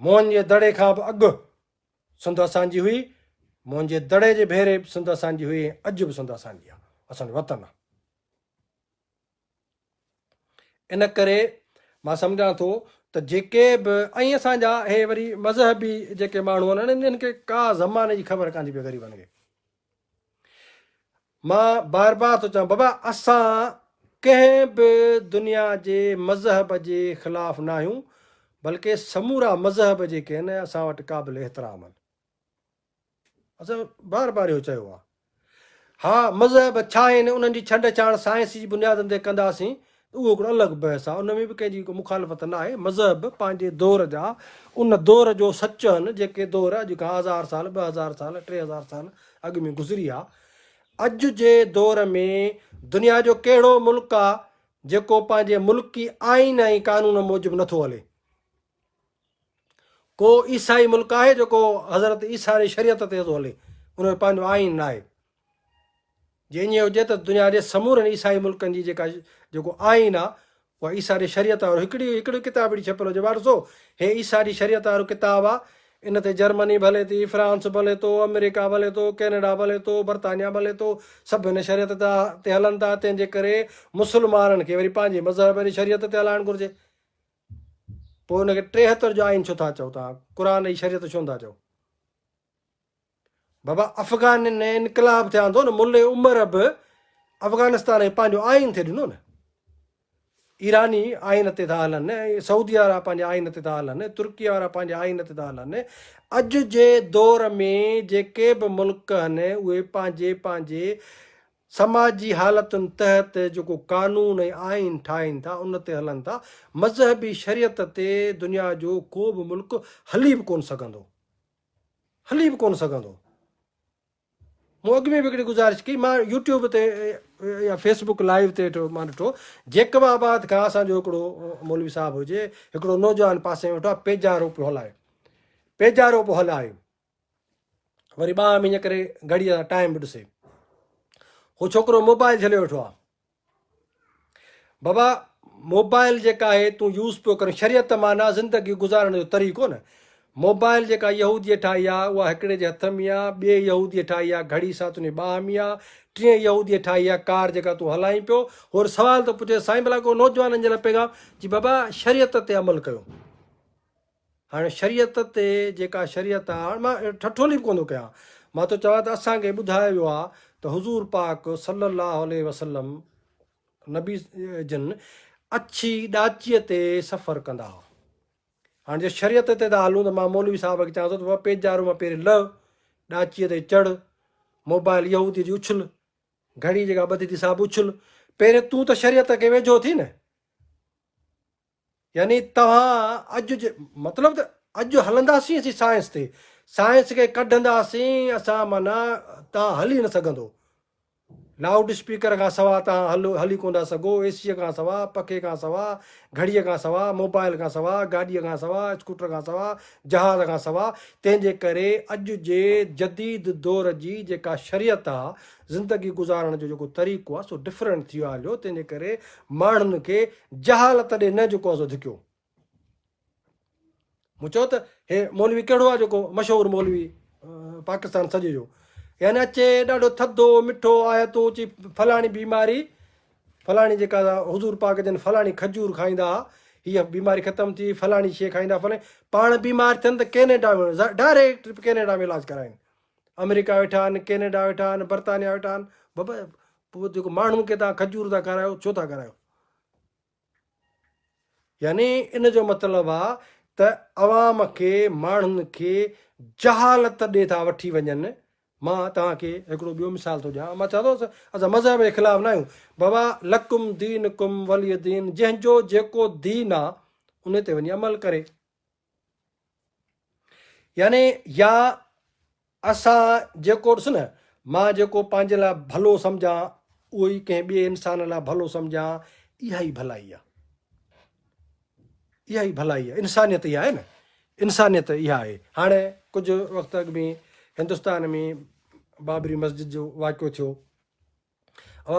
मोहन जे दड़े खां बि अॻु सिंध असांजी हुई, मोहन जे दड़े जे भेरे सिंध असांजी हुई, ऐं अॼु बि सिंध असांजी आहे, असांजो वतन आहे। इन करे मां सम्झां थो त जेके बि, ऐं असांजा हे वरी मज़हबी जेके माण्हू आहिनि, इन्हनि खे का ज़माने जी ख़बर कान्हे पई ग़रीबनि खे। मां बार बार थो चवां बाबा, असां कंहिं बि दुनिया जे मज़हब जे ख़िलाफ़ु न आहियूं, बल्कि समूरा मज़हब जेके आहिनि असां वटि क़ाबिल एतिराम आहिनि। असां बार बार इहो चयो आहे। हा, मज़हब छा आहिनि उन्हनि जी छंड छाण साइंस जी बुनियादनि ते कंदासीं, उहो हिकिड़ो अलॻि बहस आहे, उन में बि कंहिंजी को मुखालफ़त न आहे। मज़हब पंहिंजे दौर जा, उन दौर जो सच आहिनि, जेके दौर अॼु खां 1000 साल, 2000 साल, 3000 साल अॻु में गुज़री आहे। अॼु जे दौर में दुनिया जो कहिड़ो मुल्क आहे जेको पंहिंजे मुल्की आइन ऐं कानून मूजिबि नथो हले? को ईसाई मुल्क आहे जेको हज़रत ईसा जी शरीयत ते थो हले, उन में पंहिंजो आइन न आहे? जे ईअं हुजे त दुनिया जे समूरनि ईसाई मुल्कनि जी जेको आइन आहे उहा ईसा जी शरीयत वारो हिकिड़ी किताब अहिड़ी छपियल हुजे, भाउ ॾिसो, हे ईसा जी शरीयत वारो किताबु आहे, इन ते जर्मनी भले थी, फ्रांस भले थो, अमेरिका भले थो, कैनेडा भले थो, बर्तानिया भले थो, सभु हिन शरीयत ते हलनि था। तंहिंजे करे मुस्लमाननि खे वरी पंहिंजे मज़हब जी शरीयत ते हलाइणु घुरिजे। पोइ हुनखे 73 जो आइन छो था चओ तव्हां? क़ुर जी शरीयत छो था चओ? बाबा अफ़गान में इनकलाब थिया थो न, मुल्ले उमर बि अफ़गानिस्तान खे पंहिंजो आइन थिए ॾिनो न। ईरानी आइन ते था हलनि, सऊदी वारा पंहिंजे आइन ते था हलनि, तुर्की वारा पंहिंजे आइन ते था हलनि। अॼु जे दौर में जेके बि मुल्क आहिनि उहे पंहिंजे पंहिंजे समाजी हालतुनि तहत जेको कानून ऐं आइन ठाहिनि था उन ते हलनि था। मज़हबी शरीयत ते दुनिया जो को बि मुल्क हली बि कोन सघंदो, हली बि कोन सघंदो। मूं अॻु में बि हिकिड़ी गुज़ारिश कई, मां यूट्यूब ते या फेसबुक लाइव ते मां ॾिठो, जेकबाबाद खां असांजो हिकिड़ो मौलवी साहिबु हुजे, हिकिड़ो नौजवान पासे में वेठो आहे, पेजारो पियो हलाए, पेजारो पियो हलाए, वरी 2 महीने करे घड़ीअ सां टाइम बि ॾिसे, उहो छोकिरो मोबाइल झले वेठो आहे। बाबा मोबाइल जेका आहे तूं यूज़ पियो करे, शरीयत माना ज़िंदगी गुज़ारण जो तरीक़ो न। मोबाइल जेका यहूदीअ ठाही आहे उहा हिकिड़े जे हथ में आहे, ॿिए यहूदीअ ठाही आहे घड़ी सां तुंहिंजे बाह में आहे, 3 यहूदीअ ठाही आहे कार जेका तूं हलाई पियो। और सुवाल थो पुछे साईं भला को नौजवाननि जे लाइ पैगाम जी बाबा शरीयत ते अमल कयो। हाणे शरीयत ते जेका शरीयत आहे, हाणे मां ठठोली बि कोन थो कयां, मां थो चवां त असांखे ॿुधायो वियो आहे त हुज़ूर पाक सल्लल्लाहु अलैहि वसल्लम नबी जन अछी ॾाचीअ ते सफ़र कंदा हुआ। हाणे जे शरीयत ते था हलूं त मां मौलवी साहिब खे चवां थो त बाबा पेजारो मां पहिरीं लह, ॾाचीअ ते चढ़, मोबाइल यहूदी जी उछल, घड़ी जेका ॿधी थी सा बि उछल, पहिरें तूं त शरीयत खे वेझो थी न। यानी तव्हां अॼु जे मतिलबु त अॼु हलंदासीं असीं साइंस ते, साइंस खे कढंदासीं असां, माना तव्हां हली न सघंदो। लाउड स्पीकर खां सवाइ तव्हां हली कोन था सघो, एसीअ खां सवाइ, पखे खां सवाइ, घड़ीअ खां सवाइ, मोबाइल खां सवाइ, गाॾीअ खां सवाइ, स्कूटर खां सवाइ, जहाज़ खां सवाइ। तंहिंजे करे अॼु जे जदीद दौर जी जेका शरीयत आहे, ज़िंदगी गुज़ारण जो जेको तरीक़ो आहे सो डिफरेंट थी वियो आहे हलियो। तंहिंजे करे माण्हुनि खे जहालत ॾे न जेको आहे सो धिकियो। मूं चयो त हे मौलवी कहिड़ो आहे जेको मशहूरु मौलवी पाकिस्तान सॼे जो, यानी अचे ॾाढो थधो मिठो आयतूं अची फलाणी बीमारी, फलाणी जेका हुज़ूर पाक जन फलाणी खजूर खाईंदा, हीअ बीमारी ख़तमु थी, फलाणी शइ खाईंदा, फलाणी पाण बीमार थियनि त कैनेडा में डायरेक्ट कैनेडा में इलाजु कराइनि। अमेरिका वेठा आहिनि, कैनेडा वेठा आहिनि, बर्तानिया वेठा आहिनि। बाबा पोइ जेको माण्हुनि खे तव्हां खजूर था करायो, छो था करायो? यानी इन जो मतिलबु आहे त अवाम खे, माण्हुनि खे जहालत ॾे था वठी वञनि। मां तव्हांखे हिकिड़ो ॿियो मिसाल थो ॾियां, मां चवां थो असां मज़हब जे ख़िलाफ़ु न आहियूं। बाबा लकुम दीन कुम वली दीन, जंहिंजो जेको दीन आहे उन ते वञी अमल करे। यानी या असां जेको ॾिस न, मां जेको पंहिंजे लाइ भलो सम्झां उहो ई कंहिं ॿिए इंसान लाइ भलो सम्झां, इहा ई भलाई आहे, इहा ई भलाई आहे, इंसानियत इहा आहे न, इंसानियत इहा आहे। हाणे कुझु वक़्तु अॻु में हिंदुस्तान में बाबरी मस्जिद जो वाक़ियो थियो,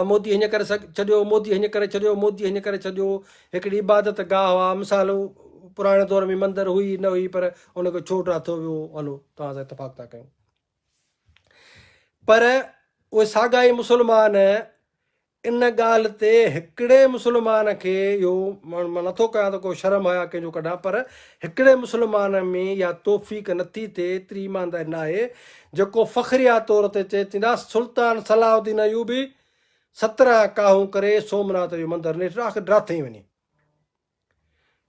मोदी हीअं करे छॾियो, मोदी हीअं करे छॾियो, मोदी हीअं करे छॾियो। हिकिड़ी इबादत गाह हुआ, मिसाल पुराणे दौर में मंदरु हुई न हुई, पर उनखे छो ठातो वियो, हलो तव्हां सां इतफ़ाक़ था कयूं। पर उहे साॻाई मुस्लमान इन ॻाल्हि ते हिकिड़े मुस्लमान खे, इहो मां नथो कयां त को शर्म आया कंहिंजो कढां, पर हिकिड़े मुस्लमान में इहा तौफ़ीक़ नथी थिए, एतिरी ईमानदारी न आहे जेको फ़ख्रिया तौर ते चए थींदा सुल्तान सलाहुद्दीन अयूबी 17 काहूं करे सोमनाथ जो मंदरु ने आख़िर ड्राथई वञे।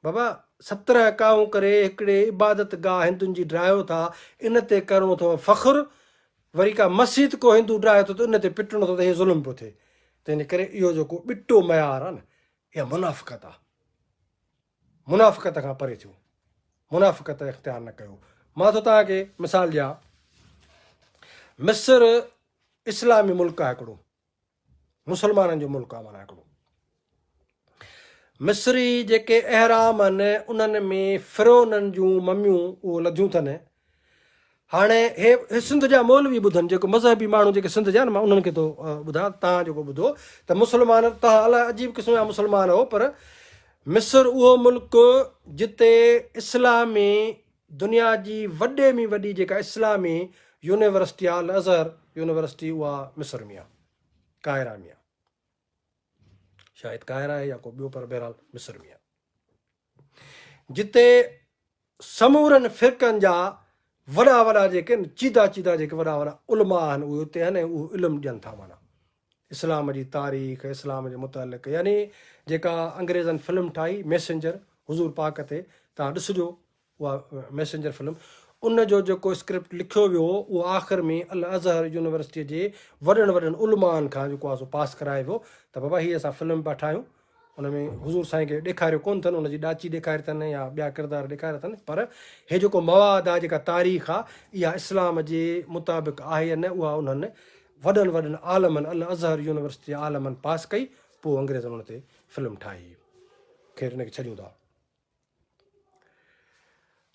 बाबा 17 काहूं करे हिकिड़े इबादत गाह हिंदुनि जी ड्राहियो था, इन ते करिणो अथव फ़ख्रु। वरी का मस्जिद को हिंदू ड्राहे थो त इन ते पिटणो थो त इहे ज़ुल्म पियो थिए। तंहिंजे करे इहो जेको ॿिटो मयार आहे न, इहा मुनाफ़िक़त आहे। मुनाफ़िक़त खां परे थियो, मुनाफ़िक़त इख़्तियार न कयो। मां थो तव्हांखे मिसाल ॾियां, मिस्र इस्लामी मुल्क आहे हिकिड़ो, मुस्लमाननि जो मुल्क आहे माना हिकिड़ो। मिस्री जेके अहराम आहिनि उन्हनि में फिरोननि जूं मम्मियूं उहो लधियूं अथनि। हाणे हे सिंध जा मौलवी ॿुधनि, जेको मज़हबी माण्हू जेके सिंध जा न, मां उन्हनि खे थो ॿुधां, तव्हां जेको ॿुधो त मुस्लमान, तव्हां अलाए अजीब क़िस्म जा मुस्लमान हो, पर मिस्र उहो मुल्क जिते इस्लामी दुनिया जी वॾे में वॾी जेका इस्लामी यूनिवर्सिटी आहे, अल अज़हर यूनिवर्सिटी, उहा मिस्र में आहे, काहिरा में आहे, शायदि काहिरा आहे या को ॿियो, पर बहरहाल मिस्र में आहे, जिते समूरनि फ़िरक़नि जा वॾा वॾा जेके चीदा चीदा जेके वॾा वॾा उलमा आहिनि उहे उते आहिनि, उहो इल्मु ॾियनि था माना इस्लाम जी तारीख़, इस्लाम जे मुतालिक़। यानी जेका अंग्रेज़नि फिल्म ठाही मैसेंजर हुज़ूर पाक ते, तव्हां ॾिसिजो उहा मैसेंजर फिल्म, उन जो जेको स्क्रिप्ट लिखियो वियो उहो आख़िर में अल अज़हर यूनिवर्सिटीअ जे वॾनि वॾनि उलमानि खां जेको आहे सो पास कराए वियो त बाबा हीअ असां फिल्म पिया ठाहियूं, उन में हुज़ूर साईं खे ॾेखारियो कोन्ह अथनि, उनजी ॾाची ॾेखारी अथनि या ॿिया किरदार ॾेखारिया अथनि, पर हे जेको मवाद आहे, जेका तारीख़ आहे, इहा इस्लाम जे मुताबिक़ आहे या न, उहा उन्हनि वॾनि वॾनि आलमनि, अल अज़हर यूनिवर्सिटी जे आलमनि पास कई, पोइ अंग्रेज़नि उन ते फिल्म ठाही। ख़ैर हिनखे छॾियूं था।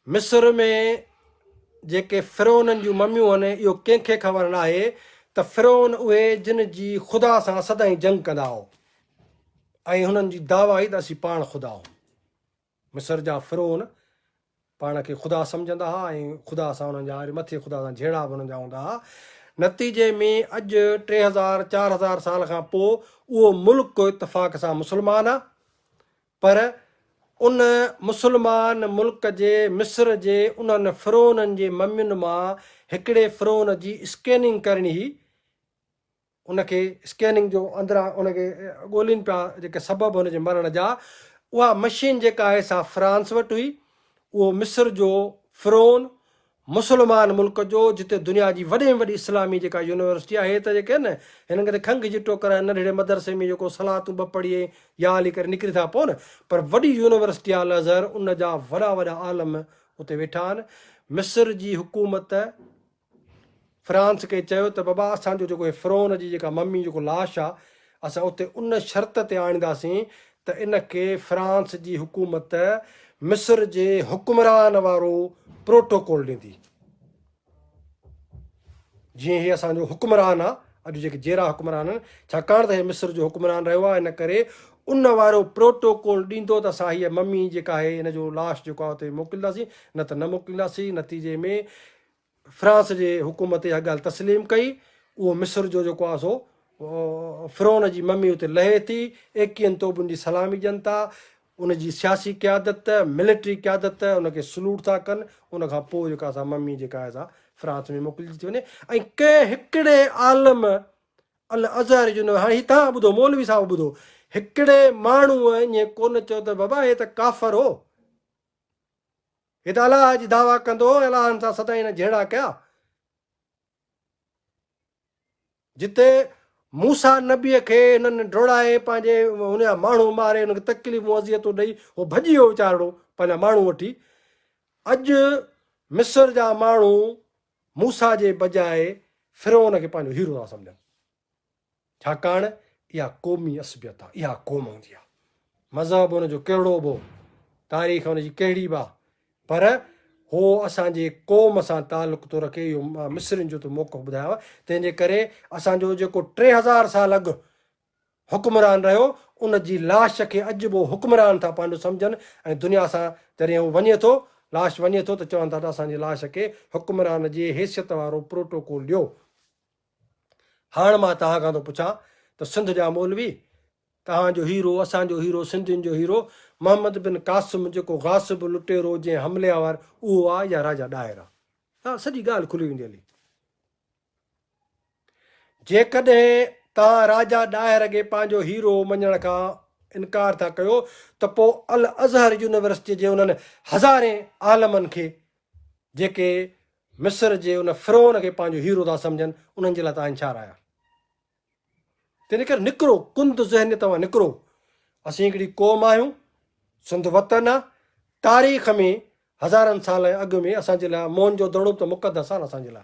मिस्र में जेके फिरोननि जूं मम्मियूं आहिनि, इहो कंहिंखे ख़बर न आहे त फिरोन उहे जिन जी ख़ुदा सां सदाईं जंग कंदा हुआ ऐं हुननि जी दावा ई त असीं पाण ख़ुदा आहियूं। मिस्र जा फिरोन पाण खे ख़ुदा सम्झंदा हुआ ऐं ख़ुदा सां हुननि जा वरी मथे ख़ुदा सां जहिड़ा बि हुननि जा हूंदा हुआ। नतीजे में अॼु 3000-4000 साल खां पोइ उहो मुल्क इतफ़ाक़ सां मुस्लमान आहे, पर उन मुस्लमान मुल्क जे मिस्र जे उन्हनि फिरोननि जे मम्मियुनि मां हिकिड़े फिरोन जी स्कैनिंग करणी हुई, उनखे स्कैनिंग जो अंदरां उनखे ॻोल्हिनि पिया जेके सबबु हुनजे मरण जा, उहा मशीन जेका आहे सा फ्रांस वटि हुई। उहो मिस्र जो फिरोन मुस्लमान मुल्क जो, जिते दुनिया जी वॾे में वॾी इस्लामी जेका यूनिवर्सिटी आहे, हे त जेके आहिनि हिननि खे त खंघि जी टोकर आहे, नंढड़े मदरसे में जेको सलातूं ॿ पढ़ी या हली करे निकिरी था पवनि, पर वॾी यूनिवर्सिटी आहे अल अज़हर, उन जा वॾा वॾा आलम उते वेठा आहिनि। मिस्र जी हुकूमत फ्रांस खे चयो त बाबा असांजो जेको फिरोन जी जेका मम्मी जेको लाश आहे, असां उते उन शर्त ते आणींदासीं त इनखे फ्रांस जी हुकूमत मिस्र जे हुकुमरान वारो प्रोटोकॉल ॾींदी, जीअं हीअ असांजो हुकुमरान आहे अॼु जेके जहिड़ा हुकुमरान आहिनि, छाकाणि त हे मिस्र जो हुकुमरान रहियो आहे, इन करे उन वारो प्रोटोकॉल ॾींदो त असां हीअ मम्मी जेका आहे हिन जो लाश जेको आहे उते मोकिलींदासीं, न त न मोकिलींदासीं। नतीजे में फ्रांस जे हुकूमत इहा ॻाल्हि तस्लीम कई। उहो मिस्र जो जेको आहे सो फिरोन जी मम्मी उते लहे थी, 21 तोबुनि जी सलामी ॾियनि था, उनजी सियासी क़यादत, मिलिट्री क़यादत उनखे सलूट था कनि। उनखां पोइ जेका असां मम्मी जेका आहे सा फ्रांस में मोकिलिजी थी वञे। ऐं कंहिं हिकिड़े आलम अल अज़हर जो, हाणे हीअ तव्हां ॿुधो, मौलवी साहिबु ॿुधो, हिकिड़े माण्हूअ ईअं कोन चयो त बाबा हे त काफ़र हो, हे त अलाह जी दावा कंदो, अलाहनि सां सदाईं हिन जहिड़ा कया। जिते मूसा नबीअ खे हिननि डोड़ाए पंहिंजे हुनजा माण्हू मारे, हुनखे तकलीफ़ूं अज़ियतूं ॾेई उहो भॼी वियो वीचारो पंहिंजा माण्हू वठी। अॼु मिस्र जा माण्हू मूसा जे बजाए फिरोन खे पंहिंजो हीरो था सम्झनि, छाकाणि इहा क़ौमी असबियत आहे, इहा क़ौम हूंदी आहे। मज़हब हुनजो कहिड़ो बि, तारीख़ हुनजी कहिड़ी बि आहे, पर हो असांजे क़ौम सां तालुक़ थो रखे। इहो मिस्रियुनि जो त मौक़ो ॿुधायो आहे। तंहिंजे करे असांजो जेको 3000 साल अॻु हुकुमरान रहियो, उन जी लाश खे अॼु बि हुकुमरान था पंहिंजो सम्झनि, ऐं दुनिया सां जॾहिं हू वञे थो, लाश वञे थो, त चवनि था त असांजी लाश खे हुकुमरान जी हैसियत वारो प्रोटोकॉल ॾियो। हाणे मां तव्हां खां थो पुछां त सिंध जा मौलवी, तव्हांजो हीरो, असांजो हीरो, सिंधियुनि जो हीरो मोहम्मद बिन कासिम जेको गासिब लुटेरो जंहिं हमलियावर, उहो आहे या राजा ॾाहिर आहे? हा, सॼी ॻाल्हि खुली वेंदी हली। जेकॾहिं तव्हां राजा ॾाहिर खे पंहिंजो हीरो मञण खां इनकार था कयो, त पोइ अल अज़हर यूनिवर्सिटी जे उन्हनि हज़ारे आलमनि खे जेके मिस्र जे उन फिरोन खे पंहिंजो हीरो था सम्झनि, उन्हनि जे लाइ तव्हां छा राया? तंहिं करे निकिरो, कुंद ज़हन तव्हां निकिरो। असीं हिकिड़ी क़ौम आहियूं, सिंध वतन आहे, तारीख़ में हज़ारनि साल अॻु में असांजे लाइ मोहन जो दड़ो त मुक़दस आहे न असांजे लाइ।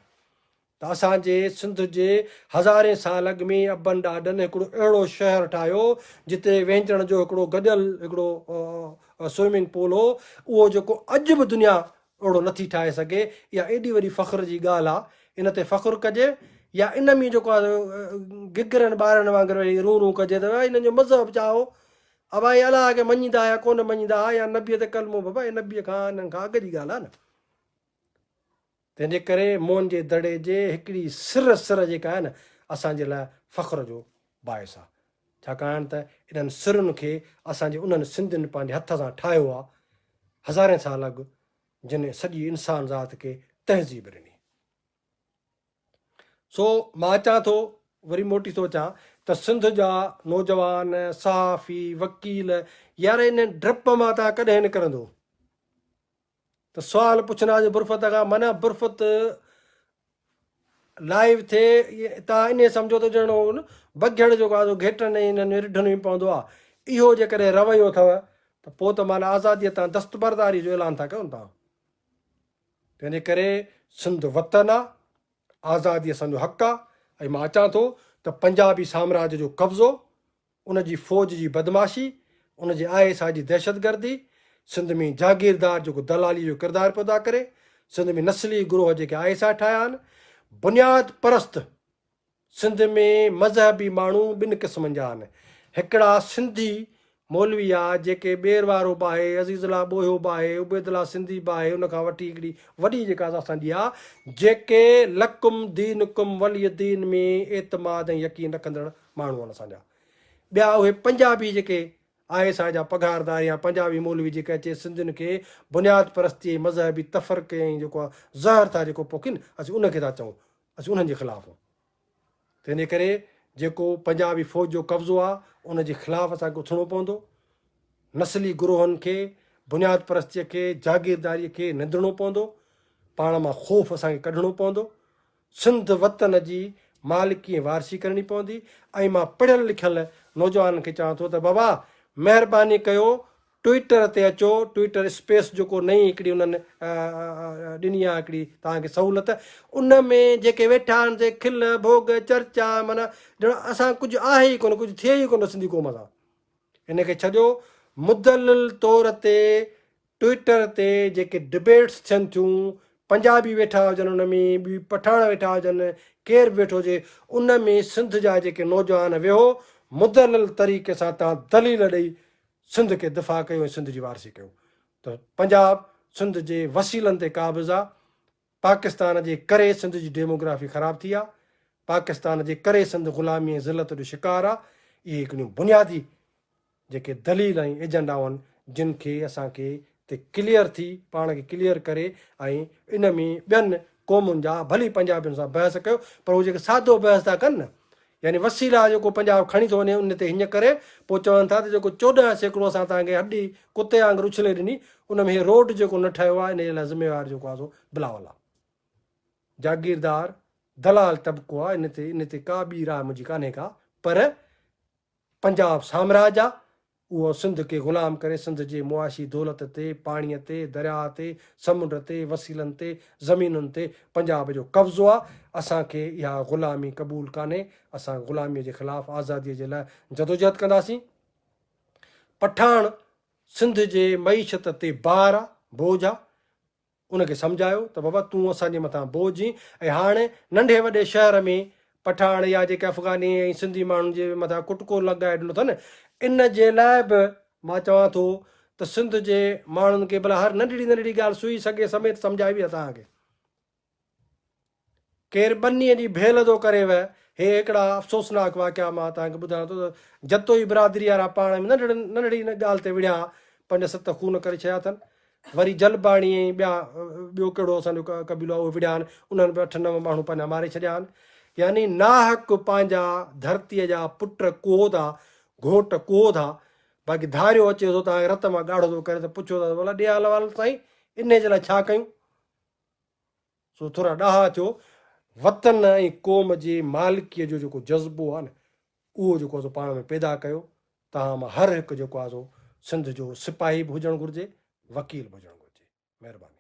त असांजे सिंध जे हज़ारे साल अॻु में अबनि ॾाॾनि हिकिड़ो अहिड़ो शहरु ठाहियो जिते वेंचण जो हिकिड़ो गॾियल हिकिड़ो स्विमिंग पूल हो, उहो जेको अॼु बि दुनिया अहिड़ो नथी ठाहे सघे। इहा एॾी वॾी फ़ख्र जी ॻाल्हि आहे, इन ते फ़ख्रु कजे। या इन में जेको आहे गिगरनि ॿारनि वांगुरु वरी रू रू कजे त भाई हिननि जो मज़हब छा हो, भाई अलाह खे मञींदा या कोन मञींदा, या नबीअ ते कलमो, भाई नबीअ खां हिननि खां अॻु जी ॻाल्हि आहे न। तंहिंजे करे मोहन जे दड़े जे हिकिड़ी सिर जेका आहे न असांजे लाइ फ़ख्र जो बाहिस आहे, छाकाणि त इन्हनि सिरुनि खे असांजे उन्हनि सिंधियुनि पंहिंजे हथ सां ठाहियो आहे हज़ारे साल अॻु, जिन सॼी इंसान ज़ात खे तहज़ीब ॾिनी। सो मां अचां थो, वरी मोटी थो अचां त सिंध जा नौजवान सहाफ़ी वकील यार इन डप मां तव्हां कॾहिं निकिरंदो? त सुवाल पुछंदा बुरफ़त खां, माना बुरफ़त लाइव थिए, तव्हां इन सम्झो त ॼणो बघियड़ जेको आहे घेटनि हिननि रिढनि में पवंदो आहे। इहो जेकॾहिं रवैयो अथव त पोइ त माना आज़ादीअ तां दस्तबरदारी जो ऐलान था कयो तव्हां। तंहिंजे करे सिंध वतन आहे, आज़ादी असांजो हक़ु आहे। ऐं मां अचां थो त पंजाबी साम्राज्य जो कब्ज़ो, उनजी फ़ौज जी बदमाशी, उनजे ISI जी दहशतगर्दी, सिंध में जागीरदार जेको दलाली जो किरदारु पियो अदा करे, सिंध में नस्ली गुरोह जेके ISI ठाहिया आहिनि, बुनियाद परस्त सिंध में मज़हबी माण्हू ॿिनि क़िस्मनि जा आहिनि। हिकिड़ा सिंधी मौलवी आहे जेके ॿेर वारो बि आहे, अज़ीज़ुल्लाह ॿोयो बि आहे, उबैदुल्लाह सिंधी बि आहे, उनखां वठी हिकिड़ी वॾी जेका असांजी आहे जेके लकुम दीनुकुम वली दीन में एतमाद ऐं यकीन रखंदड़ माण्हू आहिनि असांजा। ॿिया उहे पंजाबी जेके ISI जा पघारदार या पंजाबी मौलवी जेके अचे सिंधियुनि खे बुनियाद परस्ती मज़हबी तफ़रक़े ऐं जेको आहे ज़हर था जेको पोखीनि, असीं उनखे था चऊं, असीं उन्हनि जे ख़िलाफ़ु। तंहिंजे करे जेको पंजाबी फ़ौज जो कब्ज़ो आहे उनजे ख़िलाफ़ु असांखे उथिणो पवंदो। नस्ली गुरोहनि खे, बुनियाद परस्तीअ खे, जागीरदारीअ खे निंदणो पवंदो। पाण मां ख़ौफ़ असांखे कढणो पवंदो। सिंध वतन जी मालिकी ऐं वारसी करणी पवंदी। ऐं मां पढ़ियल लिखियल नौजवाननि खे चवां थो त बाबा महिरबानी कयो, ट्विटर ते अचो, ट्विटर स्पेस जेको नई हिकिड़ी उन्हनि ॾिनी आहे हिकिड़ी तव्हांखे सहूलियत, उन में जेके वेठा आहिनि से खिल भोग चर्चा, माना ॼण असां कुझु आहे ई कोन, कुझु थिए ई कोन सिंधी क़ौम सां। इनखे छॾियो, मुदलिल तौर ते ट्विटर ते जेके डिबेट्स थियनि थियूं, पंजाबी वेठा हुजनि उन में, ॿी पठाण वेठा हुजनि, केरु बि वेठो हुजे, उन में सिंध जा जेके नौजवान वेहो मुदलिल तरीक़े सां तव्हां दलील ॾेई सिंध खे दिफ़ा कयो ऐं सिंध जी वारसी कयो। त पंजाब सिंध जे वसीलनि ते क़ाबिज़ आहे। पाकिस्तान जे करे सिंध जी डेमोग्राफी ख़राबु थी आहे, पाकिस्तान जे करे सिंध ग़ुलामी ऐं ज़िलत जो शिकार आहे। इहे हिकिड़ियूं बुनियादी जेके दलील ऐं एजेंडाऊं आहिनि जिन खे असांखे ते क्लियर थी, पाण खे क्लियर करे ऐं इन में ॿियनि क़ौमुनि जा भली पंजाबियुनि सां बहस कयो, पर उहे जेके सादो बहस था कनि न, यानी वसीला जेको पंजाब खणी थो वञे उन ते हीअं करे पोइ चवनि था त जेको 14% असां तव्हांखे हॾी कुते वांगुरु उछले ॾिनी, उन में इहे रोड जेको न ठहियो आहे, इन जे लाइ ज़िम्मेवारु जेको आहे सो बिलावल आहे। जागीरदार दलाल तबिको आहे, इन ते का ॿी राह मुंहिंजी कान्हे का, पर पंजाब साम्राज्य आहे उहो सिंध खे ग़ुलाम करे सिंध जे मुआशी दौलत ते, पाणीअ ते, दरिया ते, समुंड ते, वसीलनि ते, ज़मीनुनि ते पंजाब जो कब्ज़ो आहे। असांखे इहा ग़ुलामी क़बूल कान्हे। असां ग़ुलामीअ जे ख़िलाफ़ु आज़ादीअ जे लाइ जदोजहद कंदासीं। पठाण सिंध जे मईशत ते बार आहे, बोझ आहे, उनखे सम्झायो त बाबा तूं असांजे मथां बोझ ई। ऐं हाणे नंढे वॾे शहर में पठाण या जेके अफ़गानी ऐं सिंधी माण्हुनि जे मथां कुटको लॻाए ॾिनो अथनि, इन जे लाइ बि मां चवां थो त सिंध जे माण्हुनि खे भला हर नंढड़ी नंढड़ी ॻाल्हि सुई सघे समेत सम्झाइबी आहे तव्हांखे। केरु ॿनीअ जी भेल थो करेव, हे हिकिड़ा अफ़सोसनाक वाक़िया मां तव्हांखे ॿुधायां थो त जतोई बिरादरी वारा पाण में नंढड़ी ॻाल्हि ते विढ़िया 5-7 खून करे छॾिया अथनि। वरी जलबाणी ऐं ॿियो कहिड़ो असांजो कबीलो आहे उहे विढ़िया आहिनि, उन्हनि बि 8-9 माण्हू पंहिंजा मारे छॾिया आहिनि। यानी नाहक पंहिंजा धरतीअ जा पुट कोधा, घोट कोधा, बाक़ी धारियो अचे थो तव्हांखे रत मां ॻाढ़ो थो करे त पुछो था भला ॾे हल साईं इन जे लाइ छा कयूं। सो थोरा ॾाहा थियो। वतन ऐं क़ौम जे मालिकीअ जो जेको जज़्बो आहे न, उहो जेको आहे पाण में पैदा कयो। तव्हां मां हर हिकु जेको आहे सो सिंध जो सिपाही बि हुजणु घुरिजे, वकील बि हुजणु घुरिजे। महिरबानी।